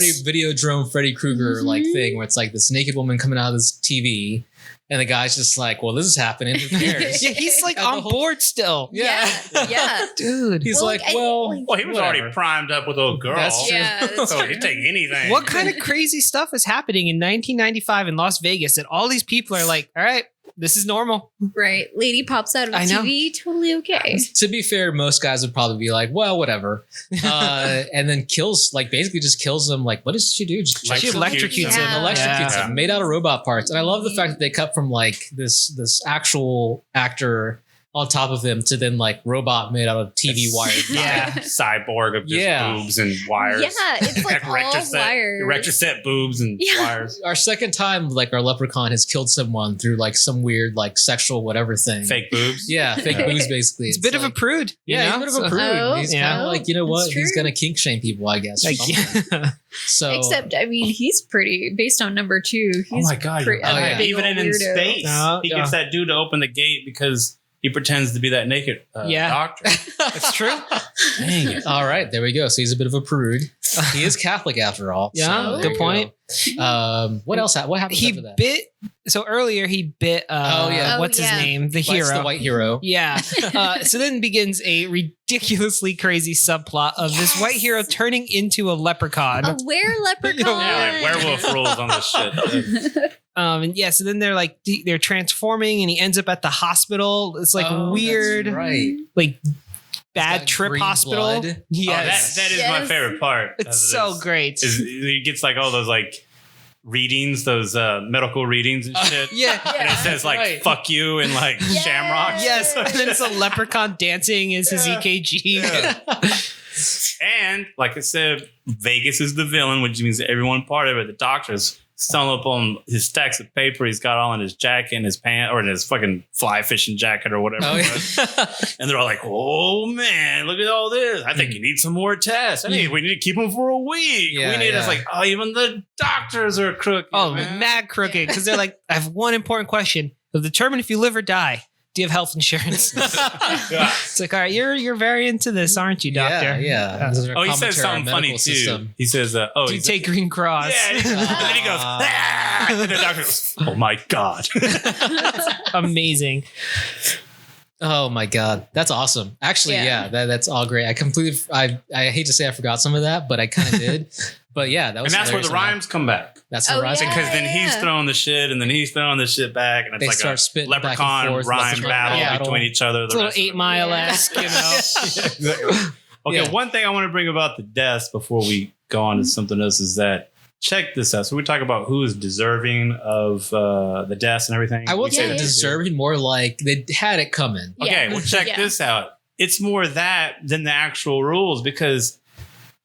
Freddy Krueger like Mhm. thing where it's like this naked woman coming out of this TV, and the guy's just like, "Well, this is happening. Who cares?" Yeah, he's like And the on whole- board still. Yeah. Yeah. Dude. He's Well, like, I- "Well, like- Well, he was whatever." already primed up with a girl. That's true. Yeah. That's So true. he'd take anything. What kind of crazy stuff is happening in 1995 in Las Vegas that all these people are like, all right, this is normal. Right. Lady pops out of I know. TV. Totally okay. To be fair, most guys would probably be like, "Well, whatever," and then basically just kills them. Like, what does she do? Just She electrocutes Yeah. him. electrocutes Yeah. him, made out of robot parts. And I love the fact that they cut from like this actual actor on top of him to then like robot made out of TV wires. Yeah. Cyborg of just Yeah. boobs and wires. Yeah, it's like all wires. Retroset boobs and Yeah. wires. Our second time, like our leprechaun has killed someone through like some weird like sexual whatever thing. Fake boobs. Yeah, fake boobs basically. He's a bit of a like- prude. you Yeah, he's a know? bit of a So- prude. Oh, He's yeah. kind of like, you know what? That's He's true. gonna kink shame people, I guess. or Like, something. So Except, I mean, he's pretty. Based on number 2, he's Oh my god! pretty, Oh, yeah. big Even old in weirdo. space, No, he yeah. gets that dude to open the gate because he pretends to be that naked Yeah. doctor. That's true. Dang it! all right, there we go. So he's a bit of a prude. He is Catholic after all. Yeah, so there good you point. go. What else? What happened He after that? bit. So earlier he bit. Oh, yeah. What's Oh, his yeah. name? The Bites hero. the white hero. Yeah. So then begins a ridiculously crazy subplot of this white hero turning into a leprechaun. A were-leprechaun. Yeah, like werewolf rules on this shit. And yeah, so then they're like they're transforming, and he ends up at the hospital. It's like Oh, weird, that's right. like bad got trip green hospital. blood. Yes, Oh, that is my Yes. favorite part. it's so great. Is he gets like all those like readings, those medical readings and shit. Yeah. And it says like Right. "fuck you" and like Yes. shamrocks. Yes, and then it's a leprechaun dancing is his EKG. And like I said, Vegas is the villain, which means that everyone part of it. The doctor's selling up on his stacks of paper he's got all in his jacket and his pants or in his fucking fly fishing jacket or whatever. Oh, it yeah. was. And they're all like, "Oh man, look at all this. I think you need some more tests. We need to keep him for a week. Yeah, we need yeah. It's like, oh, even the doctors are crooked. Oh, man. mad crooked. Because they're like, I have one important question. They'll determine if you live or die. Do you have health insurance? Yeah. It's like, all right, you're very into this, aren't you, doctor? Yeah. This is our Oh, he says commentary on something funny medical too. system. He says, Do you he's take Green Cross? yeah, and then he goes, "Ah!" And the doctor goes, "Oh my god." Amazing. Oh my god, that's awesome. Actually, Yeah. that's all great. I hate to say I forgot some of that, but I kind of did. But yeah, that was And that's where the hilarious. rhymes come back. That's where Oh, the rhymes yeah. Because then he's throwing the shit and then he's throwing the shit back. And it's They like start a spitting back and leprechaun forth, rhyme leprechaun battle battle. between each other. It's a little 8 Mile-esque, you know? Okay, Yeah. one thing I want to bring about the deaths before we go on to something else is that check this out. So we talk about who is deserving of the deaths and everything. I would We say say that- deserving more like they had it coming. Okay, Yeah. well, check Yeah. this out. It's more that than the actual rules because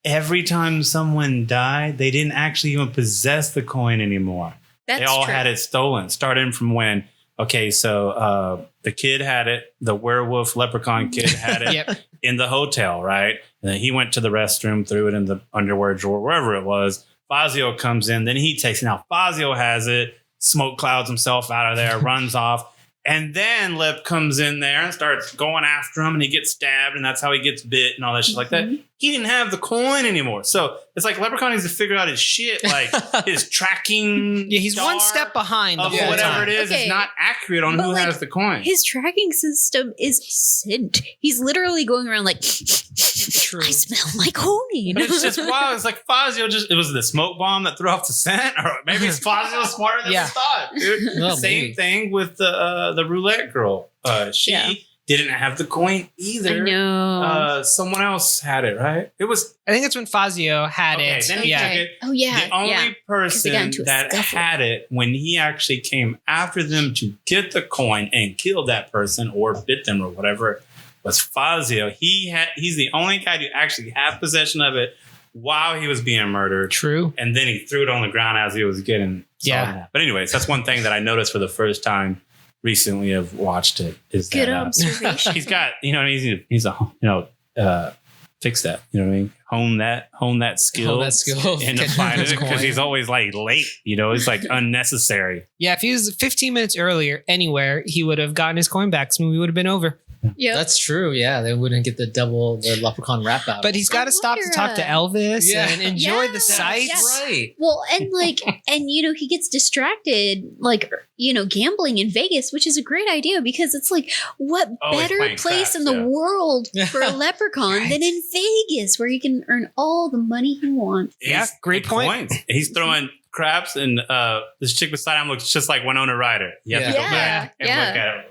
every time someone died, they didn't actually even possess the coin anymore. That's They all true. had it stolen, starting from when, okay, so the kid had it, the werewolf leprechaun kid had it Yep. in the hotel, right? And then he went to the restroom, threw it in the underwear drawer, wherever it was. Fazio comes in, then he takes it. Now, Fazio has it, smoke clouds himself out of there, runs off. And then Lep comes in there and starts going after him and he gets stabbed and that's how he gets bit and all that shit like that. He didn't have the coin anymore. So it's like Leprechaun needs to figure out his shit, like his tracking. Yeah, he's one star step behind the of whole whatever time. it is. Okay. It's not accurate on But, who like, has the coin. His tracking system is scent. He's literally going around like, True. I smell my coin. But it's just wild. It's like Fazio it was the smoke bomb that threw off the scent, or maybe it's Fazio smarter than Yeah. we thought, dude. Well, Same maybe. thing with the roulette girl. She Yeah. didn't have the coin either. I know. Someone else had it, right? It was I think it's when Fazio had okay. it. Then he Yeah. took it. Oh yeah, The only yeah. they got person into a that scuffle. had it when he actually came after them to get the coin and kill that person or bit them or whatever was Fazio. He's the only guy to actually have possession of it while he was being murdered. True. And then he threw it on the ground as he was getting sawed. But anyways, that's one thing that I noticed for the first time recently. I've watched it. Is Good that observation. he's got, he's fix that. You know what I mean? Hone that skill. And apply it because he's always like late. It's like unnecessary. Yeah, if he was 15 minutes earlier anywhere, he would have gotten his coin back. This movie would have been over. Yeah, That's true. Yeah, they wouldn't get the Leprechaun rap out. But he's got to stop to talk to Elvis and enjoy the sights. That's right. Well, and he gets distracted, gambling in Vegas, which is a great idea because it's like, what better place craps, in the world for a leprechaun Right. than in Vegas, where he can earn all the money he wants. Yeah, great point. Points. He's throwing craps, and this chick beside him looks just like Winona Ryder. You have to go back and look at it.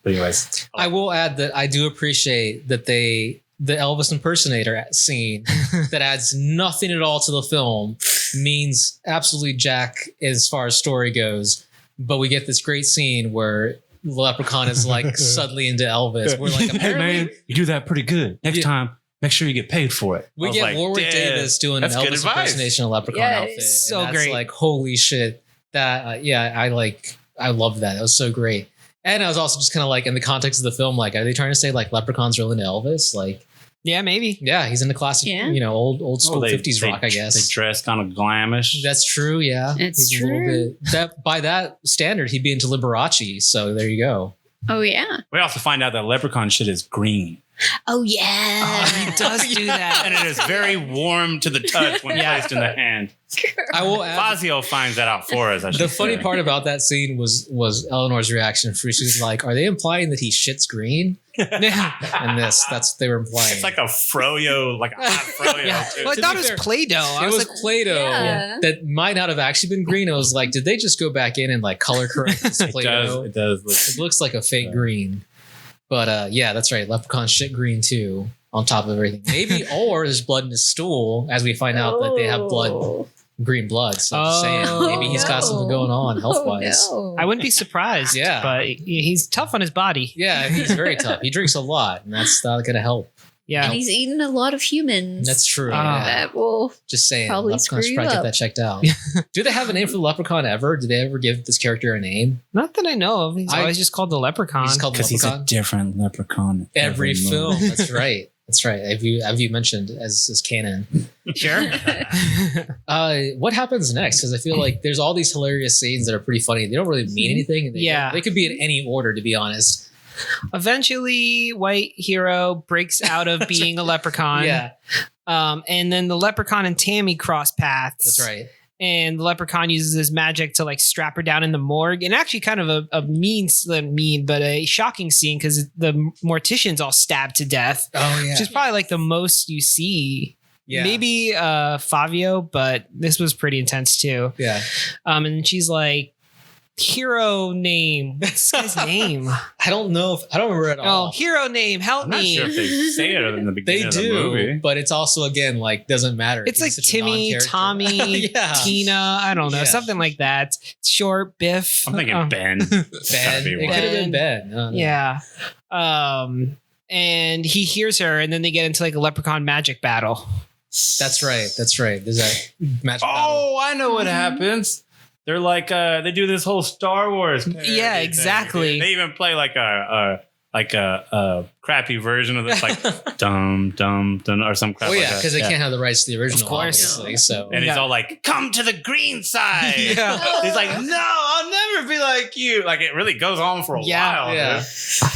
But anyways, I will add that I do appreciate that the Elvis impersonator scene that adds nothing at all to the film means absolutely jack as far as story goes. But we get this great scene where the Leprechaun is like suddenly into Elvis. We're like, hey man, you do that pretty good. Next time, make sure you get paid for it. We get Warwick Davis doing an Elvis impersonation of Leprechaun outfit. It's so and that's great. like, holy shit. That, I love that. It was so great. And I was also just kind of like, in the context of the film, like, are they trying to say like Leprechaun's really into Elvis? Like, Yeah, maybe. yeah, he's into classic, old school 50s rock, I guess. They dress kind of glamish. That's true. Yeah. It's He's a little true. bit, that by that standard, he'd be into Liberace. So there you go. Oh yeah. We also find out that Leprechaun shit is green. Oh yeah. He does do that. And it is very warm to the touch when placed in the hand. I will add, Fazio finds that out for us. the funny part about that scene was Eleanor's reaction. She was like, are they implying that he shits green? And that's they were implying. It's like a froyo, like a hot froyo. Too. Well, I To thought be it was fair, Play-Doh. I It was like, Play-Doh Yeah. that might not have actually been green. I was like, did they just go back in and like color correct this Play-Doh? It does look. It looks like a fake green. But yeah, that's right. Leprechaun shit green too, on top of everything. Maybe, or there's blood in his stool, as we find out that they have blood, green blood. So I'm just saying, maybe he's got something going on health wise. I wouldn't be surprised. Yeah. But he's tough on his body. Yeah, he's very tough. He drinks a lot, and that's not going to help. Yeah. And he's eaten a lot of humans. That's true. Ah. yeah. That will Just saying. probably Leprechaun screw should you probably get up. that checked out. Do they have a name for the Leprechaun ever? Did they ever give this character a name? Not that I know of. He's always just called the Leprechaun. He's called the Leprechaun. different leprechaun. Every film. That's right. That's right. Have you mentioned as canon? Sure. What happens next? Because I feel like there's all these hilarious scenes that are pretty funny. They don't really mean anything. And they could be in any order, to be honest. Eventually, White Hero breaks out of being a leprechaun. Yeah, And then the leprechaun and Tammy cross paths. that's right. And the leprechaun uses his magic to like strap her down in the morgue. And actually kind of a shocking scene because the mortician's all stabbed to death. Oh yeah. Which is probably like the most you see. Yeah. Maybe Fabio, but this was pretty intense too. Yeah. And she's like, hero name. What's this guy's name? I don't know. I don't remember at all. Oh, hero name. Help I'm not me. sure if they say it in the They beginning of the movie. do, but it's also again like doesn't matter. It's He's like such a Timmy, non-character. Tommy, Yeah. Tina. I don't know, Yeah. something like that. Short Biff. I'm thinking Oh, Ben. Ben. Gotta be It one. could have been Ben. No. Yeah. And he hears her, and then they get into like a leprechaun magic battle. That's right. That's right. There's that magic battle. Oh, I know what happens. They're like they do this whole Star Wars. parody Yeah, thing. exactly. They even play like a crappy version of this, like dum dum dum or some crap. Oh like yeah, that. because they can't have the rights to the original, Of course. obviously. So And Yeah. it's all like, come to the green side. Yeah. He's like, no, I'll never be like you. Like it really goes on for a while. yeah. dude.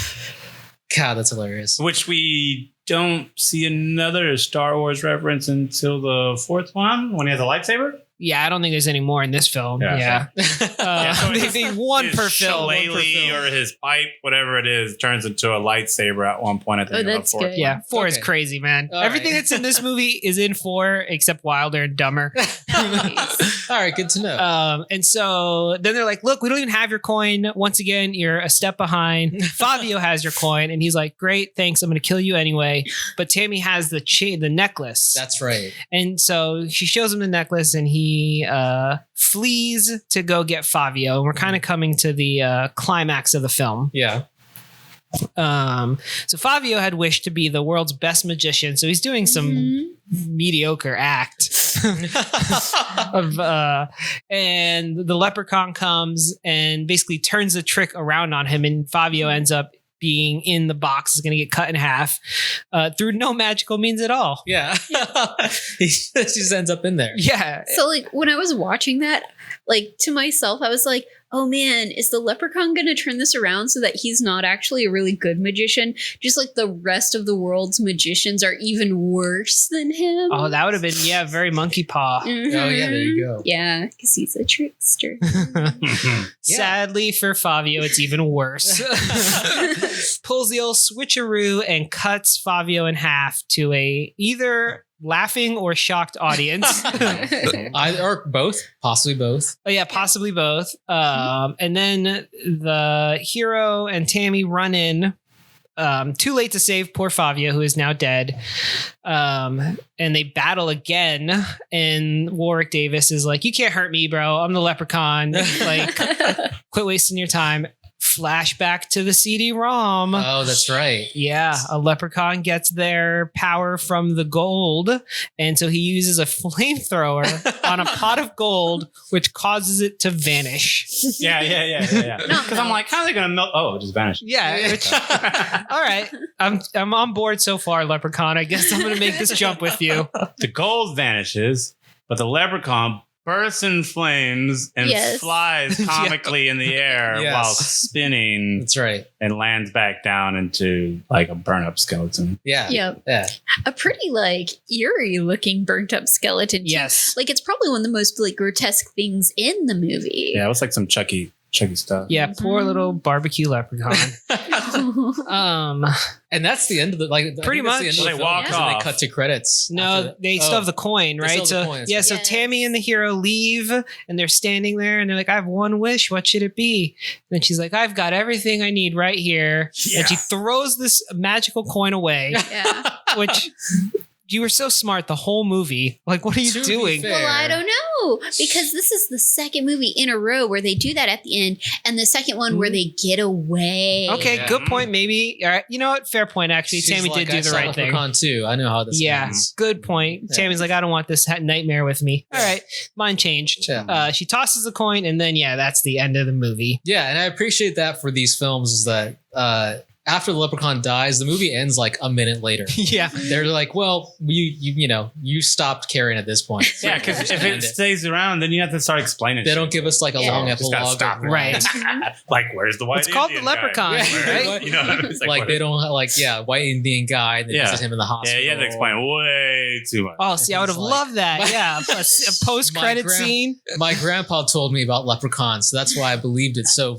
God, that's hilarious. Which we don't see another Star Wars reference until the fourth one when he has a lightsaber. Yeah, I don't think there's any more in this film. Yeah, Yeah. so Maybe one his per film. one per shillelagh film. or his pipe, whatever it is, turns into a lightsaber at one point. I think. Oh, in the that's fourth good. Yeah, 4 is Okay. crazy, man. All Everything right. that's in this movie is in 4 except Wilder and Dumber. All right, good to know. And so then they're like, look, we don't even have your coin. Once again, you're a step behind. Fabio has your coin. And he's like, great, thanks. I'm going to kill you anyway. But Tammy has the necklace. That's right. And so she shows him the necklace and he flees to go get Fabio. And we're kind of coming to the climax of the film. Yeah. So Fabio had wished to be the world's best magician, so he's doing some mediocre act of and the leprechaun comes and basically turns the trick around on him, and Fabio ends up being in the box, is going to get cut in half through no magical means at all. Yeah. He just ends up in there. Yeah. So like when I was watching that, like to myself, I was like, oh man, is the leprechaun going to turn this around so that he's not actually a really good magician? Just like the rest of the world's magicians are even worse than him. Oh, that would have been, very monkey paw. Mhm. Oh, yeah, there you go. Yeah, because he's a trickster. Sadly for Fabio, it's even worse. Pulls the old switcheroo and cuts Fabio in half to a either laughing or shocked audience. Either or both, possibly both. Oh yeah, possibly both. And then the hero and Tammy run in. Too late to save poor Fabio, who is now dead. And they battle again. And Warwick Davis is like, "You can't hurt me, bro. I'm the leprechaun. Like, quit wasting your time." Flashback to the CD-ROM. Oh, that's right. Yeah, a leprechaun gets their power from the gold, and so he uses a flamethrower on a pot of gold, which causes it to vanish. Yeah. Because I'm like, how are they going to melt? Oh, it just vanished. Yeah. Which, all right, I'm on board so far, Leprechaun. I guess I'm going to make this jump with you. The gold vanishes, but the leprechaun bursts in flames and flies comically in the air while spinning. That's right. And lands back down into like a burnt up skeleton. Yeah. Yep. Yeah. A pretty like eerie looking burnt up skeleton. Too. Yes. Like it's probably one of the most like grotesque things in the movie. Yeah, it was like some Chucky stuff. Yeah, poor little barbecue leprechaun. And that's the end of the pretty much. The end of the They film, walk and off. They cut to credits. No, they still have the coin, right? still have the coin, So Tammy and the hero leave, and they're standing there, and they're like, "I have one wish. What should it be?" And then she's like, "I've got everything I need right here." Yeah. And she throws this magical coin away, Yeah. which. You were so smart the whole movie. Like, what are you To be doing? fair- Well, I don't know, because this is the second movie in a row where they do that at the end, and the second one where they get away. Okay, Yeah. good point. Maybe. All right. You know what? Fair point. Actually, She's Tammy like, did do I the saw right thing. Leprechaun too. I know how this Yeah, ends. good point. Yeah. Tammy's like, I don't want this nightmare with me. All right, mind changed. Yeah. She tosses the coin, and then that's the end of the movie. Yeah, and I appreciate that for these films is that after the leprechaun dies, the movie ends like a minute later. Yeah, They're like, well, you stopped caring at this point. Yeah, because if End it stays around, then you have to start explaining. They shit. don't give us like a Yeah. long Just gotta epilogue. stop of it. Right. Like, where's the white It's called the Indian guy? Leprechaun, right? You know, it's Like what they is- don't white Indian guy. And they Yeah. visit him in the Yeah, hospital. you have to explain way too much. Oh, see, I would have It's like- loved that. Yeah, a post-credit scene. My grandpa told me about leprechauns, so that's why I believed it so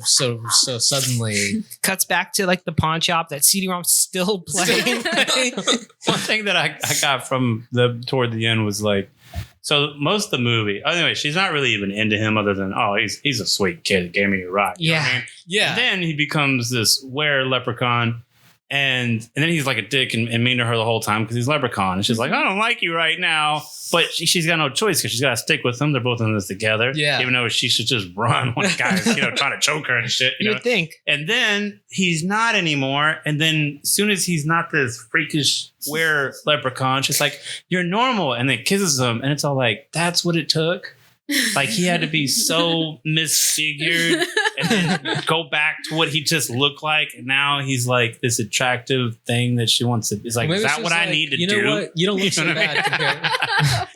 suddenly. Cuts back to like the pawn shop that CD-ROM still playing. One thing that I got from toward the end was like, so most of the movie. Anyway, she's not really even into him, other than he's a sweet kid. Gave me a rock. You know what I mean? Yeah. And then he becomes this leprechaun. And then he's like a dick and mean to her the whole time because he's leprechaun. And she's like, I don't like you right now. But she's got no choice because she's got to stick with him. They're both in this together. Yeah. Even though she should just run when the guy's, trying to choke her and shit. You would think. And then he's not anymore. And then as soon as he's not this freakish leprechaun, she's like, you're normal. And then kisses him. And it's all like, that's what it took. Like he had to be so misfigured and then go back to what he just looked like. And now he's like this attractive thing that she wants to. It's like, Maybe is it's that just what I like, need to you know do? what? You don't look so know what I bad mean? compared.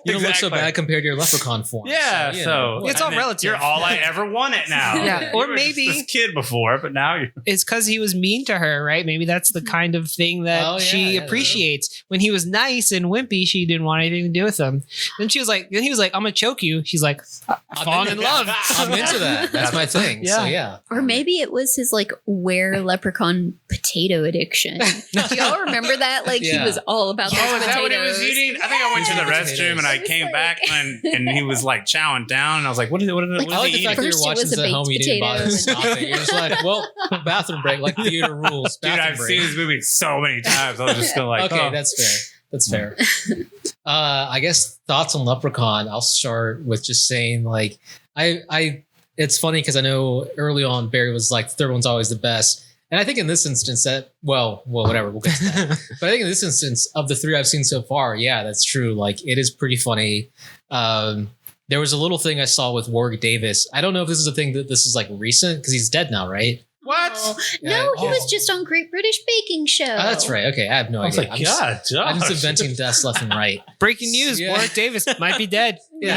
You don't look so Exactly. bad compared to your leprechaun form. Yeah, you so know, It's all and then relative. You're all I ever wanted now. Yeah, You or were just maybe- this kid before, but now you're. It's because he was mean to her, right? Maybe that's the kind of thing that Oh, yeah, she yeah, appreciates. When he was nice and wimpy, she didn't want anything to do with him. Then he was like, I'm gonna choke you. She's like, I'm falling in love. I'm into that. That's my thing. So yeah. Or maybe it was his like leprechaun potato addiction. Do y'all remember that? Like he Yeah. was all about those Oh, is that what he was potatoes. eating? I think I went to the Potatoes. restroom and I It was came like- back and he was like chowing down and I was like, what is Like, I like he the fact eating? that you're First it watching was this a at home. baked You didn't bother to potato. stop it. You're just like, well, bathroom break, like theater rules. Dude, Bathroom I've break. seen this movie so many times. I was just still like, Okay, oh. that's fair. That's fair. I guess thoughts on Leprechaun. I'll start with just saying like I it's funny because I know early on Barry was like the third one's always the best. And I think in this instance well, whatever, we'll get to that. But I think in this instance of the 3 I've seen so far, yeah, that's true. Like it is pretty funny. There was a little thing I saw with Warwick Davis. I don't know if this is a thing that this is like recent because he's dead now, right? What? Oh, no, he was just on Great British Baking Show. Oh, that's right. Okay, I have no idea. Like, I'm just inventing deaths left and right. Breaking news: Warwick Davis might be dead. I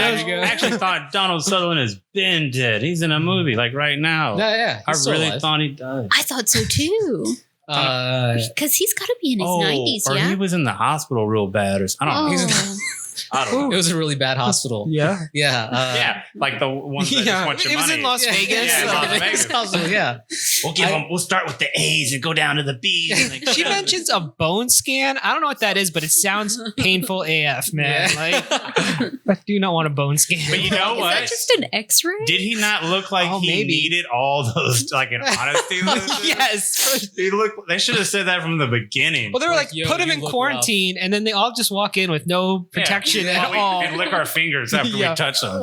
actually thought Donald Sutherland has been dead. He's in a movie like right now. Yeah. I really thought he died. I thought so too. Because he's got to be in his 90s, or yeah? he was in the hospital real bad, or I don't know. I don't know. It was a really bad hospital. Yeah. Yeah, like the ones that just want your it was money. in Las Vegas. Yeah. We'll start with the A's and go down to the B's. And She mentions a bone scan. I don't know what that is, but it sounds painful AF, man. Like, I do not want a bone scan. But you know what? Is that just an X-ray? Did he not look like he needed all those, like in honesty? Yes. They should have said that from the beginning. Well, they were like, put him in quarantine, and then they all just walk in with no protection at all. And lick our fingers after we touch them.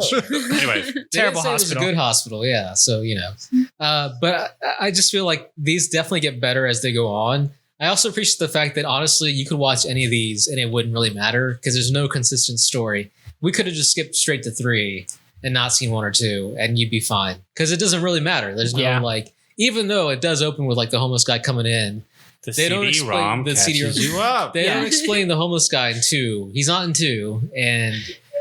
Anyway, terrible hospital. It was a good hospital, yeah. So, but I just feel like these definitely get better as they go on. I also appreciate the fact that honestly, you could watch any of these and it wouldn't really matter because there's no consistent story. We could have just skipped straight to 3 and not seen 1 or 2 and you'd be fine because it doesn't really matter. There's no like, even though it does open with like the homeless guy coming in, they don't explain the CD-ROM you up. They don't explain the homeless guy in 2. He's not in 2. And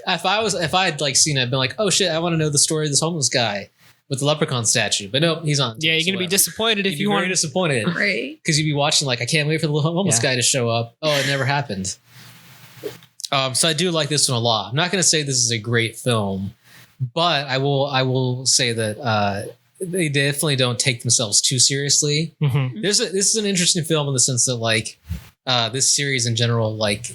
if I had like seen it, I'd been like, oh shit, I want to know the story of this homeless guy with the leprechaun statue. But no, he's on. Yeah, you're gonna be disappointed if you want to disappointed, right? Because you'd be watching like, I can't wait for the homeless guy to show up. Oh, it never happened. So I do like this one a lot. I'm not gonna say this is a great film, but I will say that they definitely don't take themselves too seriously. Mm-hmm. This is an interesting film in the sense that like this series in general, like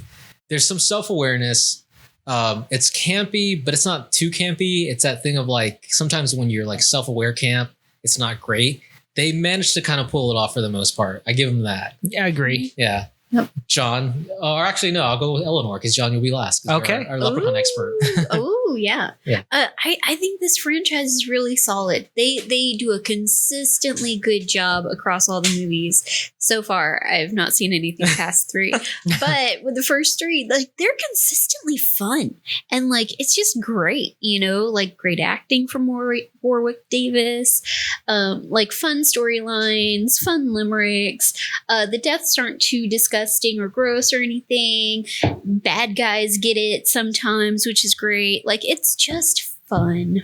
there's some self-awareness. It's campy, but it's not too campy. It's that thing of like sometimes when you're like self-aware camp, it's not great. They managed to kind of pull it off for the most part. I give them that. Yeah, I agree. Yeah. Yep. John, or actually no, I'll go with Eleanor because John, you'll be last. Okay, our leprechaun expert. Oh yeah. Yeah. I think this franchise is really solid. They do a consistently good job across all the movies. So far, I have not seen anything past 3, but with the first 3, like they're consistently fun and like it's just great. Like great acting from Warwick Davis, like fun storylines, fun limericks. The deaths aren't too disgusting or gross or anything. Bad guys get it sometimes, which is great. Like it's just fun.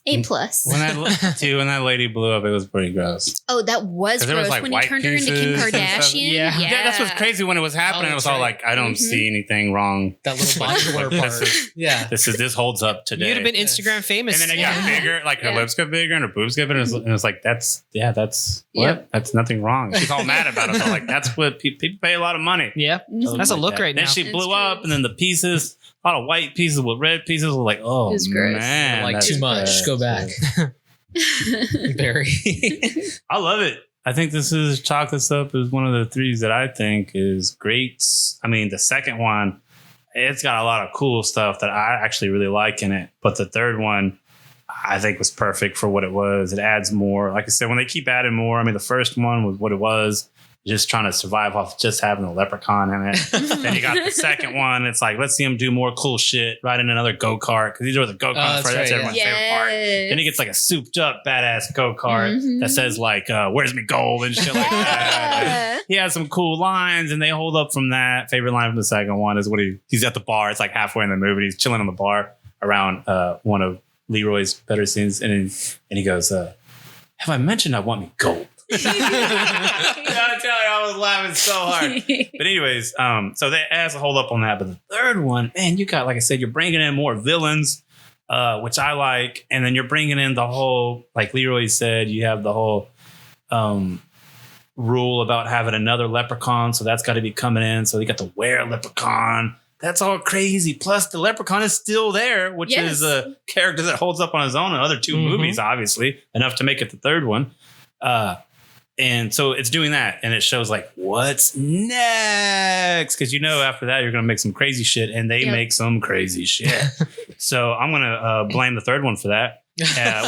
A+. When that lady blew up, it was pretty gross. Oh, that was gross like when he turned her into Kim Kardashian. Yeah, that's what's crazy when it was happening. It was all like, I don't see anything wrong. That little body part. This holds up today. You'd have been Instagram famous. And then it got bigger, like her lips got bigger and her boobs got bigger. And it was like, that's what? That's nothing wrong. She's all mad about it. Like, that's what people pay a lot of money. Yeah, that's a look right now. Then she blew up, and then the pieces, a lot of white pieces with red pieces, were like, oh man, like too much. Go back. Barry. I love it. I think this is Chocolate Stuff is one of the 3s that I think is great. I mean, the second one, it's got a lot of cool stuff that I actually really like in it. But the third one, I think was perfect for what it was. It adds more. Like I said, when they keep adding more, I mean, the first one was what it was. Just trying to survive off just having a leprechaun in it. Then you got the second one. It's like, let's see him do more cool shit, ride in another go-kart. Because these are the go-karts. That's everyone's favorite part. Then he gets like a souped up badass go-kart that says like, where's me gold and shit like that. He has some cool lines and they hold up from that. Favorite line from the second one is when he's at the bar. It's like halfway in the movie. He's chilling on the bar around one of Leroy's better scenes. And he goes, have I mentioned I want me gold? I tell you, I was laughing so hard. But anyways, so that has a hold up on that. But the third one, man, you got, like I said, you're bringing in more villains, which I like. And then you're bringing in the whole, like Leroy said, you have the whole rule about having another leprechaun. So that's got to be coming in. So you got the were-leprechaun. That's all crazy. Plus, the leprechaun is still there, which is a character that holds up on his own in other 2 movies, obviously, enough to make it the third one. And so it's doing that, and it shows like what's next, because after that you're gonna make some crazy shit, and they make some crazy shit. So I'm gonna blame the third one for that,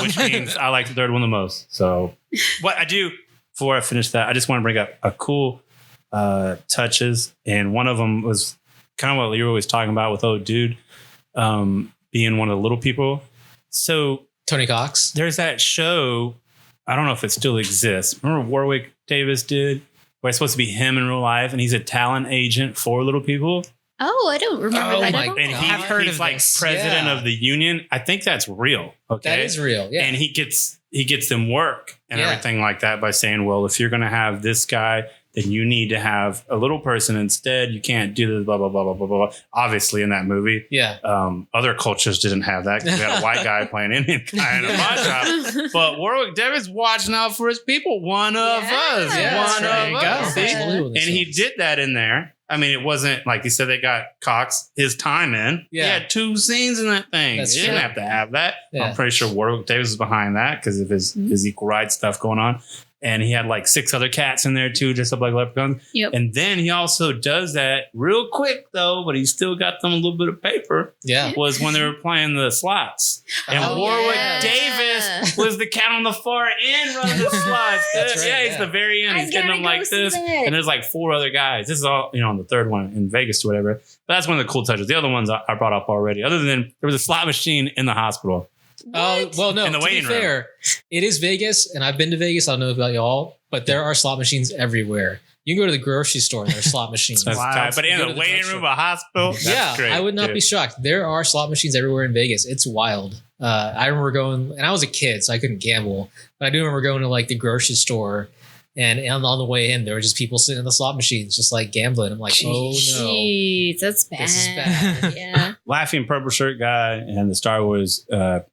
which means I like the third one the most. So what I do before I finish that, I just want to bring up a cool touches. And one of them was kind of what you were always talking about with old dude being one of the little people. So Tony Cox. There's that show. I don't know if it still exists. Remember Warwick Davis did? Where it's supposed to be him in real life, and he's a talent agent for little people. Oh, I don't remember that. my at all. And I've heard he's of like this. president Yeah. of the union. I think that's real. Okay, That is real. Yeah. and he gets them work and Yeah. everything like that by saying, well, if you're going to have this guy, then you need to have a little person instead. You can't do this, blah, blah, blah, blah, blah, blah. Obviously, in that movie, yeah. other cultures didn't have that because we had a white guy playing Indian guy in a pawn shop. But Warwick Davis watching out for his people. One of us. Yeah, One that's right. of us. There you See? go. Absolutely. And he did that in there. I mean, it wasn't like you said they got Cox his time in. Yeah. He had 2 scenes in that thing. That's He didn't true. have to have that. Yeah. I'm pretty sure Warwick Davis is behind that because of his equal rights stuff going on. And he had like 6 other cats in there too, just up like Leprechaun. Yep. And then he also does that real quick though, but he still got them a little bit of paper. Yeah. Was when they were playing the slots. And Oh, Warwick yeah. Davis was the cat on the far end running the slots. That's right, yeah, he's yeah. the very end. I He's getting gotta them like go see this. that. And there's like 4 other guys. This is all, on the third one in Vegas or whatever. But that's one of the cool touches. The other ones I brought up already. Other than there was a slot machine in the hospital. Oh, well, no. In the To be waiting room. fair, it is Vegas, and I've been to Vegas. I don't know about y'all, but there are slot machines everywhere. You can go to the grocery store and there's slot machines. That's Wow. tight. But in Go the to the waiting drugstore. room of a hospital, that's Yeah, great. I would not too. be shocked. There are slot machines everywhere in Vegas. It's wild. I remember going, and I was a kid, so I couldn't gamble. But I do remember going to like the grocery store, and on the way in, there were just people sitting in the slot machines, just like gambling. I'm like, oh no, Jeez, that's bad. this is bad. Yeah. Laughing purple shirt guy and the Star Wars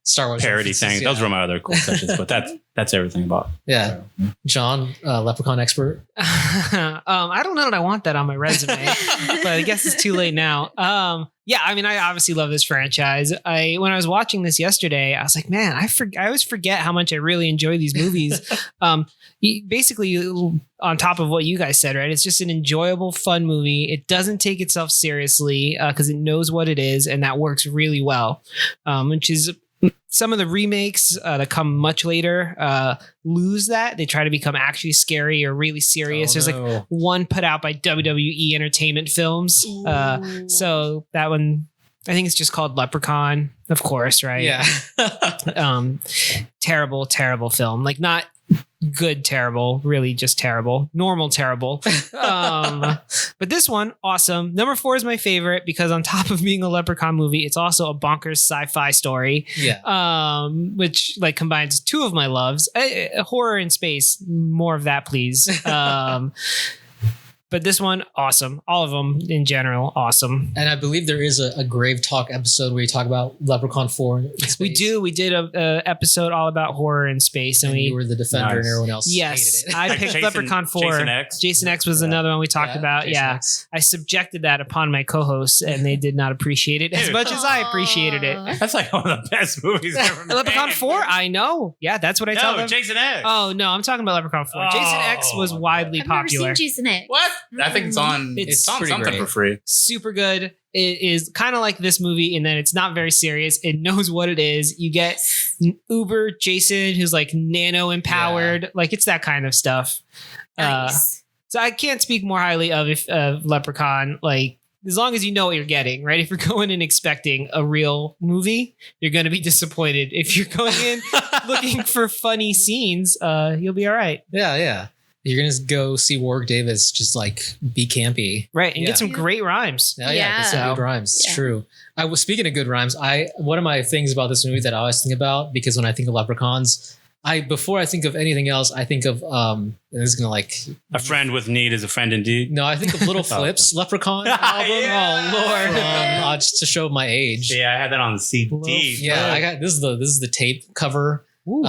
Star Wars parody references, thing. yeah. Those were my other cool touches, but that's everything about. Yeah, John, Leprechaun expert. I don't know that I want that on my resume, but I guess it's too late now. Yeah, I mean, I obviously love this franchise. When I was watching this yesterday, I was like, man, I always forget how much I really enjoy these movies. Basically, on top of what you guys said, right? It's just an enjoyable, fun movie. It doesn't take itself seriously because it knows what it is, and that works really well. Which is some of the remakes that come much later lose that. They try to become actually scary or really serious. There's like one put out by WWE Entertainment Films. So that one, I think it's just called Leprechaun, of course, right? Yeah. Terrible, terrible film. Like not good terrible, really just terrible, normal terrible. But this one, awesome. Number 4 is my favorite because on top of being a Leprechaun movie, it's also a bonkers sci-fi story. Yeah. Which like combines 2 of my loves. Horror and space, more of that please. But this one, awesome. All of them in general, awesome. And I believe there is a Grave Talk episode where you talk about Leprechaun 4 in space. We do. We did a episode all about horror in space, and You were the defender and Nice. everyone else yes, hated it. I Like picked Jason- Leprechaun 4. Jason X. Jason X was another one we talked about. Jason Yeah, X. I subjected that upon my co-hosts, and they did not appreciate it as Dude. much as I appreciated it. Aw. That's like one of the best movies ever made. Leprechaun 4, I know. Yeah, that's what I tell No, them. Jason X. Oh no, I'm talking about Leprechaun 4. Jason X was Oh, widely I've never popular. seen Jason X. What? I think it's on. It's It's on pretty something great. for free. Super good. It is kind of like this movie in that it's not very serious. It knows what it is. You get Uber Jason, who's like nano empowered. Like it's that kind of stuff. Nice. So I can't speak more highly of Leprechaun. Like as long as you know what you're getting, right? If you're going in expecting a real movie, you're going to be disappointed. If you're going in looking for funny scenes, you'll be all right. Yeah. You're going to go see Warwick Davis just like be campy. Right. And Yeah. get some great rhymes. Yeah, Yeah. it's some good rhymes. It's Yeah. true. I was speaking of good rhymes. One of my things about this movie that I always think about, because when I think of leprechauns, before I think of anything else, I think of and this is gonna like A friend with need is a friend indeed. no, I think of Little Flips Leprechaun album. Yeah. Oh Lord, just to show my age. Yeah, I had that on the CD. Yeah, I got this is the tape cover. Ooh.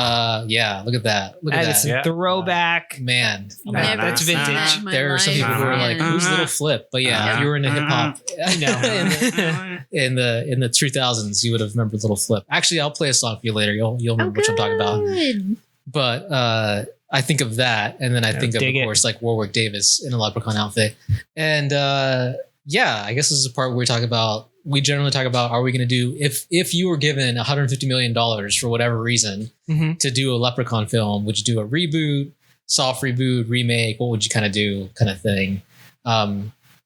Yeah, look at that. Look at That that. is some Yeah. throwback. Man, Never that's seen vintage. that in my there are some people who are like, life. "Who's Little Flip?" But yeah, if you were into hip hop, I know. in the 2000s, you would have remembered Little Flip. Actually, I'll play a song for you later. You'll remember what I'm talking about. Good. But I think of that, and then I think of dig it. course, like Warwick Davis in a leprechaun outfit. And yeah, I guess this is the part where we generally talk about, are we going to do, if you were given $150 million for whatever reason Mhm. to do a leprechaun film, would you do a reboot, soft reboot, remake, what would you kind of do kind of thing?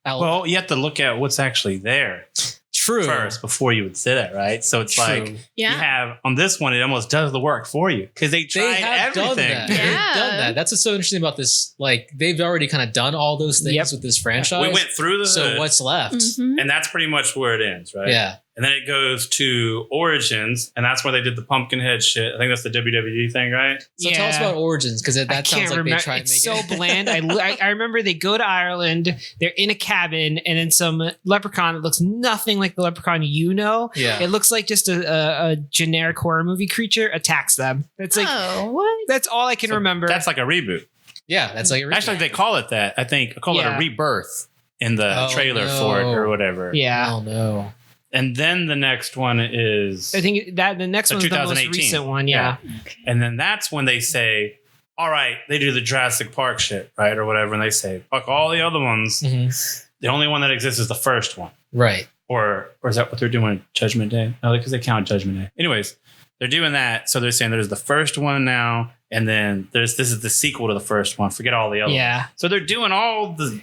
Well, you have to look at what's actually there. True. First before you would say that, right? So it's like Yeah. you have on this one, it almost does the work for you because they tried have everything. done that. Yeah. They've done that. That's what's so interesting about this. Like they've already kind of done all those things with this franchise. We went through the so hood, what's left? Mhm. and that's pretty much where it ends, right? Yeah. And then it goes to Origins, and that's where they did the Pumpkinhead shit. I think that's the WWE thing, right? So tell us about Origins because that sounds like they try and It's make so it bland. I remember they go to Ireland. They're in a cabin, and then some leprechaun that looks nothing like the leprechaun you know. Yeah. It looks like just a generic horror movie creature attacks them. It's like what? that's all I can remember. That's like a reboot. Yeah, that's like Actually, they call it that. I think call it a rebirth in the trailer for it or whatever. Yeah. Oh no. And then the next one is I think that the next one's the most 2018. recent one. Yeah. And then that's when they say, all right, they do the Jurassic Park shit, right? Or whatever. And they say, fuck all the other ones. Mhm. The only one that exists is the first one. Right. Or is that what they're doing? Judgment Day? No, because they count Judgment Day. Anyways, they're doing that. So they're saying there's the first one now. And then this is the sequel to the first one. Forget all the other ones. So they're doing all the...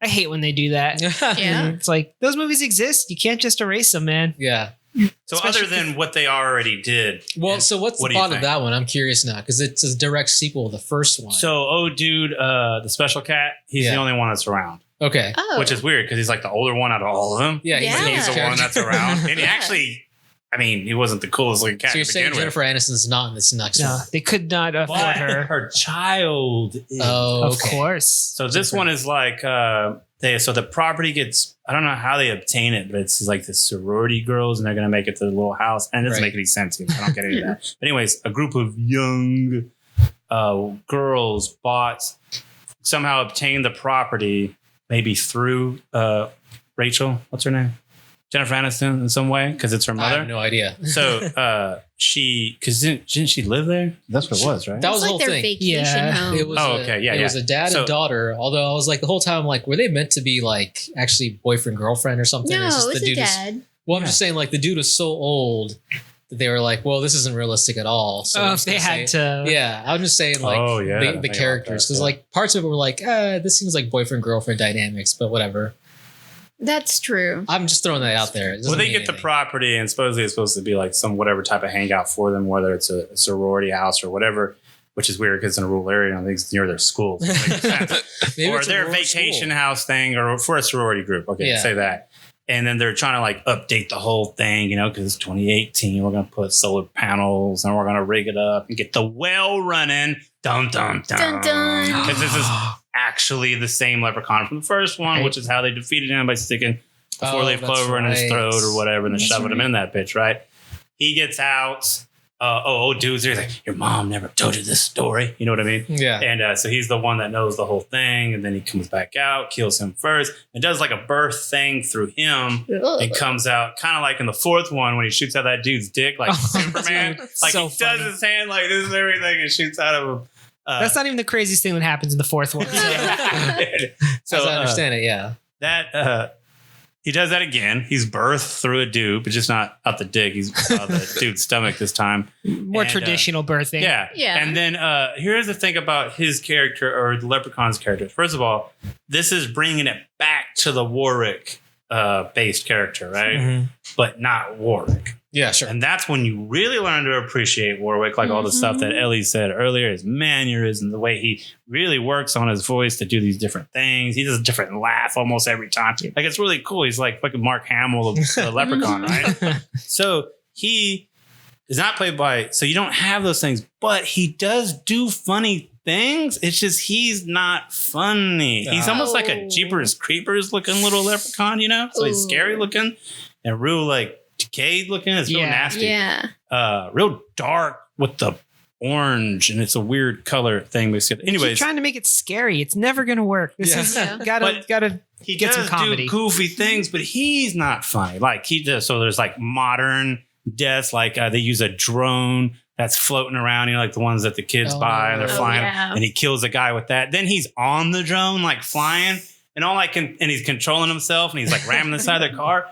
I hate when they do that. Yeah. It's like those movies exist. You can't just erase them, man. Yeah. So other than what they already did. Well, so what's the what do you plot of think? that one? I'm curious now because it's a direct sequel of the first one. So, dude, the special cat, he's the only one that's around. Okay. Oh. Which is weird because he's like the older one out of all of them. Yeah, he's the one that's around. And he actually, I mean, he wasn't the coolest looking cat So you're to saying begin with. Jennifer Aniston's not in this next No, one? they could not afford But her. her child is. Oh, Of okay. course. So this one is like, so the property gets, I don't know how they obtain it, but it's like the sorority girls and they're going to make it to the little house. And it doesn't make any sense. I don't get into that. But anyways, a group of young girls somehow obtained the property, maybe through Rachel, what's her name? Jennifer Aniston in some way, because it's her I mother. have no idea. So because didn't she live there? That's what it was, right? That was It's the like whole their thing. vacation home. It was it was a dad So- and daughter. Although I was like the whole time, like, were they meant to be like actually boyfriend girlfriend or something? No, It's just it was the a dude dad. Well, I'm just saying, like the dude was so old that they were like, well, this isn't realistic at all. So I'm Oh, just they gonna had say- to. Yeah, I'm just saying, like Oh, yeah, I the think about characters that, because like parts of it were like, this seems like boyfriend girlfriend dynamics, but whatever. That's true. I'm just throwing that out there. It Well, doesn't they mean get the anything. property, and supposedly it's supposed to be like some whatever type of hangout for them, whether it's a sorority house or whatever, which is weird because it's in a rural area and I think it's near their school. So it makes sense. Maybe Or it's a their rural vacation school. house thing, or for a sorority group. Okay, Yeah. say that. And then they're trying to like update the whole thing, because it's 2018. We're going to put solar panels and we're going to rig it up and get the well running. Dun, dun, dun. Dun, dun. Because this is actually the same leprechaun from the first one, which is how they defeated him by sticking a Oh, four-leaf that's clover in his right. throat or whatever, and then That's shoving him right. in that bitch, right? He gets out. Dude's there. He's like, your mom never told you this story. You know what I mean? Yeah. And so he's the one that knows the whole thing. And then he comes back out, kills him first, and does like a birth thing through him. Ugh. And comes out kind of like in the fourth one when he shoots out that dude's dick, like Superman. dude, Like so he funny. does his hand like this and everything and shoots out of him. That's not even the craziest thing that happens in the fourth one. So As I understand it, yeah. that he does that again. He's birthed through a dude, but just not out the dick. He's out the dude's stomach this time. More And, traditional birthing. Yeah. Yeah. And then here's the thing about his character or the Leprechaun's character. First of all, this is bringing it back to the Warwick based character, right? Mhm. But not Warwick. Yeah, sure. And that's when you really learn to appreciate Warwick, like all the stuff that Ellie said earlier, his mannerism, the way he really works on his voice to do these different things. He does a different laugh almost every time. Like, it's really cool. He's like fucking Mark Hamill of the Leprechaun, right? So he is not played by, so you don't have those things, but he does do funny things. It's just he's not funny. He's almost like a Jeepers Creepers looking little leprechaun, So he's scary looking and real like decayed looking. It's real nasty. Yeah. Real dark with the orange, and it's a weird color thing. Keep Anyways, trying to make it scary. It's never going to work. This is gotta he get some does comedy. do goofy things, but he's not funny. Like he does. So there's like modern deaths, like they use a drone that's floating around, like the ones that the kids buy, and they're flying, yeah. and he kills a guy with that. Then he's on the drone, like flying, and and he's controlling himself, and he's like ramming the side of their car.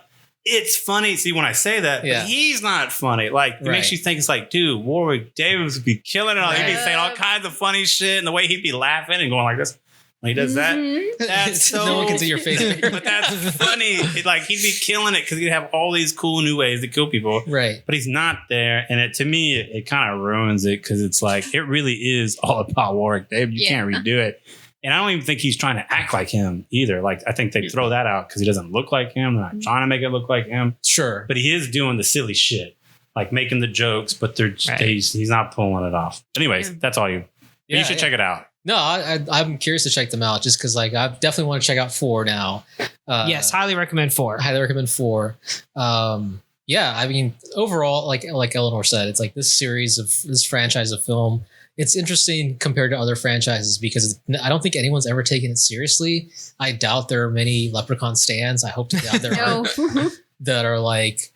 it's funny. See, when I say that, Yeah. but he's not funny. Like, it makes you think it's like, dude, Warwick Davis would be killing it. He'd be saying all kinds of funny shit, and the way he'd be laughing and going like this when he does that. That's so. No one can see your face. But that's funny. Like, he'd be killing it because he'd have all these cool new ways to kill people. Right. But he's not there. And to me, it kind of ruins it because it's like, it really is all about Warwick Davis. You can't redo it. And I don't even think he's trying to act like him either. Like, I think they throw that out because he doesn't look like him. They're not trying to make it look like him. Sure. But he is doing the silly shit, like making the jokes, but he's not pulling it off. Anyways, that's all you. You should check it out. No, I'm curious to check them out just because, like, I definitely want to check out 4 now. Yes, highly recommend 4. Highly recommend 4. Yeah, I mean, overall, like Eleanor said, it's like this franchise of film. It's interesting compared to other franchises because I don't think anyone's ever taken it seriously. I doubt there are many Leprechaun stans. I hope to God there are that are like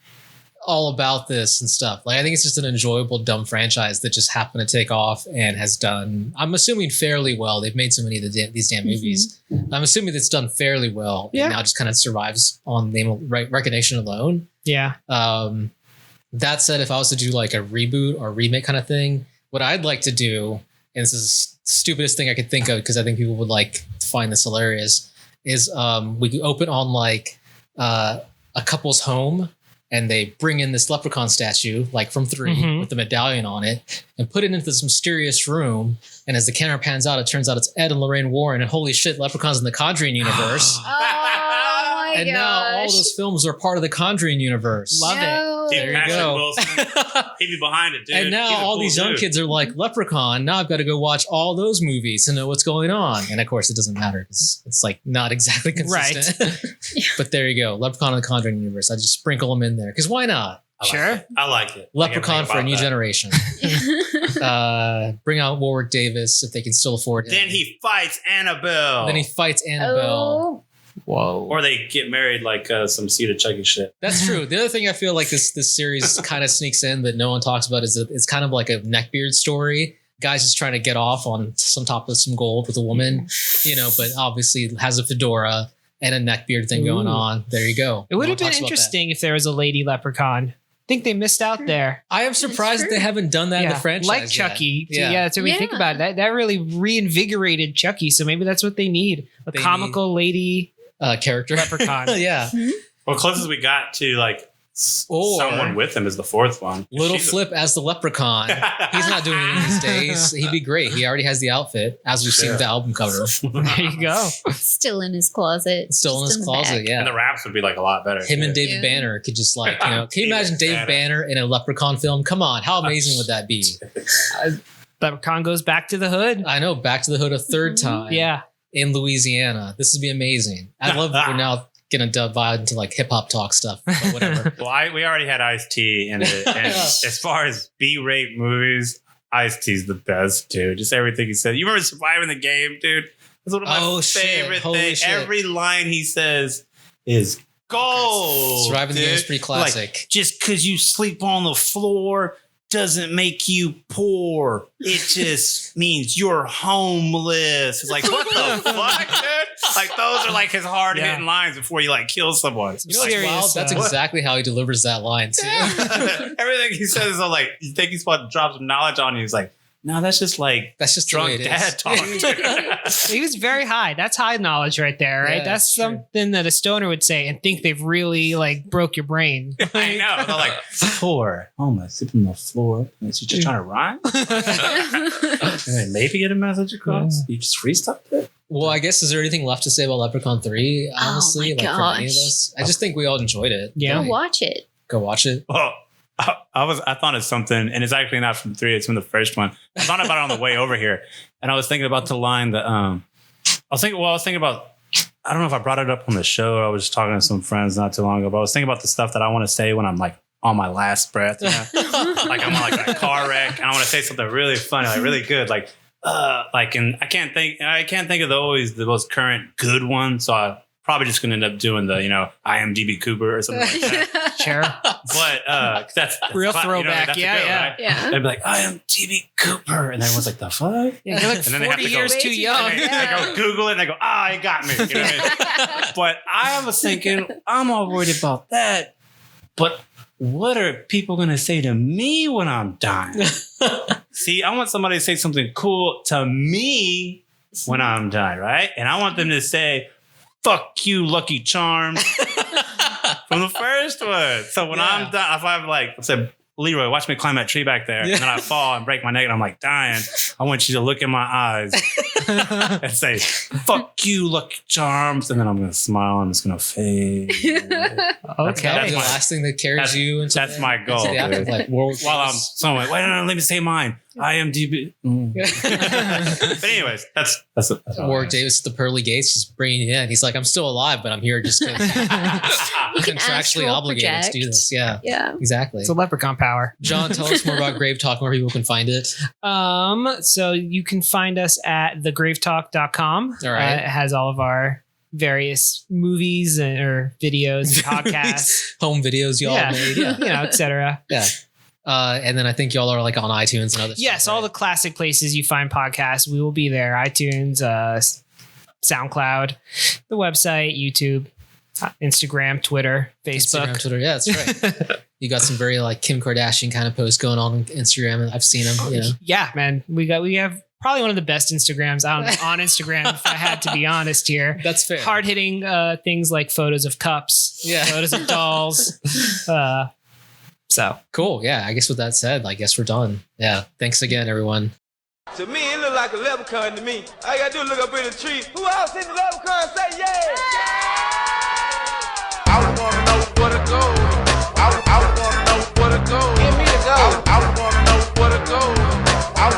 all about this and stuff. Like, I think it's just an enjoyable, dumb franchise that just happened to take off and has done, I'm assuming, fairly well. They've made so many of these damn movies. I'm assuming it's done fairly well. And now just kind of survives on name recognition alone. Yeah. That said, if I was to do like a reboot or remake kind of thing, what I'd like to do, and this is the stupidest thing I could think of because I think people would like to find this hilarious, is we could open on like a couple's home and they bring in this leprechaun statue, like from 3 with the medallion on it, and put it into this mysterious room. And as the camera pans out, it turns out it's Ed and Lorraine Warren, and holy shit, Leprechaun's in the Conjuring universe. And now all those films are part of the Conjuring universe. Love it. There you go. Wilson, he'd be behind it, dude. And now all these young kids are like, Leprechaun, now I've got to go watch all those movies to know what's going on. And of course, it doesn't matter because it's like not exactly consistent. Right. But there you go. Leprechaun in the Conjuring universe. I just sprinkle them in there because why not? I like it. Leprechaun for a new generation. Bring out Warwick Davis if they can still afford him. Then he fights Annabelle. Whoa. Or they get married like some Cedar Chucky shit. That's true. The other thing I feel like this series kind of sneaks in that no one talks about is that it's kind of like a neckbeard story. Guy's just trying to get off on some top of some gold with a woman, but obviously has a fedora and a neckbeard thing going on. There you go. It would have been interesting if there was a lady leprechaun. I think they missed out there. I am surprised that they haven't done that in the franchise. Like Chucky. Yet. Yeah, that's what we think about it. That really reinvigorated Chucky. So maybe that's what they need. A comical lady character. Leprechaun. Yeah. Well, closest we got to like someone with him is the 4th one. Little Flip as the Leprechaun. He's not doing it these days. He'd be great. He already has the outfit, as we've seen with the album cover. There you go. Still in his closet. Yeah. And the raps would be like a lot better. Him and David Banner could just like, can you imagine David Banner in a Leprechaun film? Come on. How amazing would that be? Leprechaun goes back to the hood. I know. Back to the hood a third time. Yeah. In Louisiana. This would be amazing. I love that we're now going to divide into like hip hop talk stuff, but whatever. Well, we already had Ice-T in it. And as far as B-rate movies, Ice-T's the best, dude. Just everything he said. You remember Surviving the Game, dude? That's one of my favorite things. Every line he says is gold. Surviving the Game is pretty classic. Like, just because you sleep on the floor doesn't make you poor. It just means you're homeless. It's like, what the fuck, dude? Like, those are like his hard hitting lines before you like kill someone. You know what's wild? That's exactly how he delivers that line too. Everything he says is like, you think he's about to drop some knowledge on you. He's like, no, that's just drunk dad talk. He was very high. That's high knowledge right there, right? Yeah, that's something that a stoner would say and think they've really like broke your brain. I know. They're like, poor, homeless, sleeping on the floor. Is he just trying to rhyme? And then maybe get a message across. You just freestyled it. Well, I guess, is there anything left to say about Leprechaun 3? Honestly, Oh my like from any of us, I just think we all enjoyed it. Yeah, Go watch it. Go watch it. Well, I thought of something, and it's actually not from 3. It's from the first one. I thought about it on the way over here, and I was thinking about the line that I was thinking about. I don't know if I brought it up on the show. Or I was just talking to some friends not too long ago, but I was thinking about the stuff that I want to say when I'm like on my last breath. You know? Like I'm like in a car wreck, and I want to say something really funny, like really good, and I can't think of always the most current good one, so I probably just gonna end up doing the I am DB Cooper or something like that. Sure. But that's real throwback. That's Yeah. I'd be like, I am DB Cooper, and everyone's like, the fuck? Yeah, you're like And then they have 40 to go- years too young. They go Google it, and they go, you got me. You know what I mean? But I was thinking, I'm all worried about that. but what are people going to say to me when I'm dying? See, I want somebody to say something cool to me when I'm dying, right? And I want them to say, fuck you, Lucky Charms, from the first one. So when I'm dying, if I'm like, say, Leroy, watch me climb that tree back there. And then I fall and break my neck and I'm like dying. I want you to look in my eyes and say, fuck you, Lucky Charms. And then I'm going to smile and it's going to fade. Okay. That's the last thing that carries you into that's my goal. Like, while I'm somewhere, wait, no, let me say mine. IMDb. But anyways, that's Warwick Davis at the pearly gates, just bringing you in. He's like, I'm still alive, but I'm here just because contractually obligated to do this. Yeah, exactly. It's a leprechaun power. John, tell us more about Grave Talk, where people can find it. So you can find us at thegravetalk.com. All right. It has all of our various movies or videos, podcasts, home videos y'all made, etc. Yeah. And then I think y'all are like on iTunes and other stuff. Yes, all the classic places you find podcasts, we will be there. iTunes, SoundCloud, the website, YouTube, Instagram, Twitter, Facebook. Instagram, Twitter, yeah, that's right. You got some very like Kim Kardashian kind of posts going on Instagram, and I've seen them. You know. Yeah, man, we have probably one of the best Instagrams on Instagram. If I had to be honest here, that's fair. Hard hitting things like photos of cups, photos of dolls. So cool. Yeah, I guess with that said, I guess we're done. Yeah, thanks again, everyone. To me, it look like a leprechaun to me. All you gotta do is look up in the tree. Who else in the leprechaun? Say yeah! I wanna know where to go. I wanna know where to go. Give me the go. I wanna know where to go. I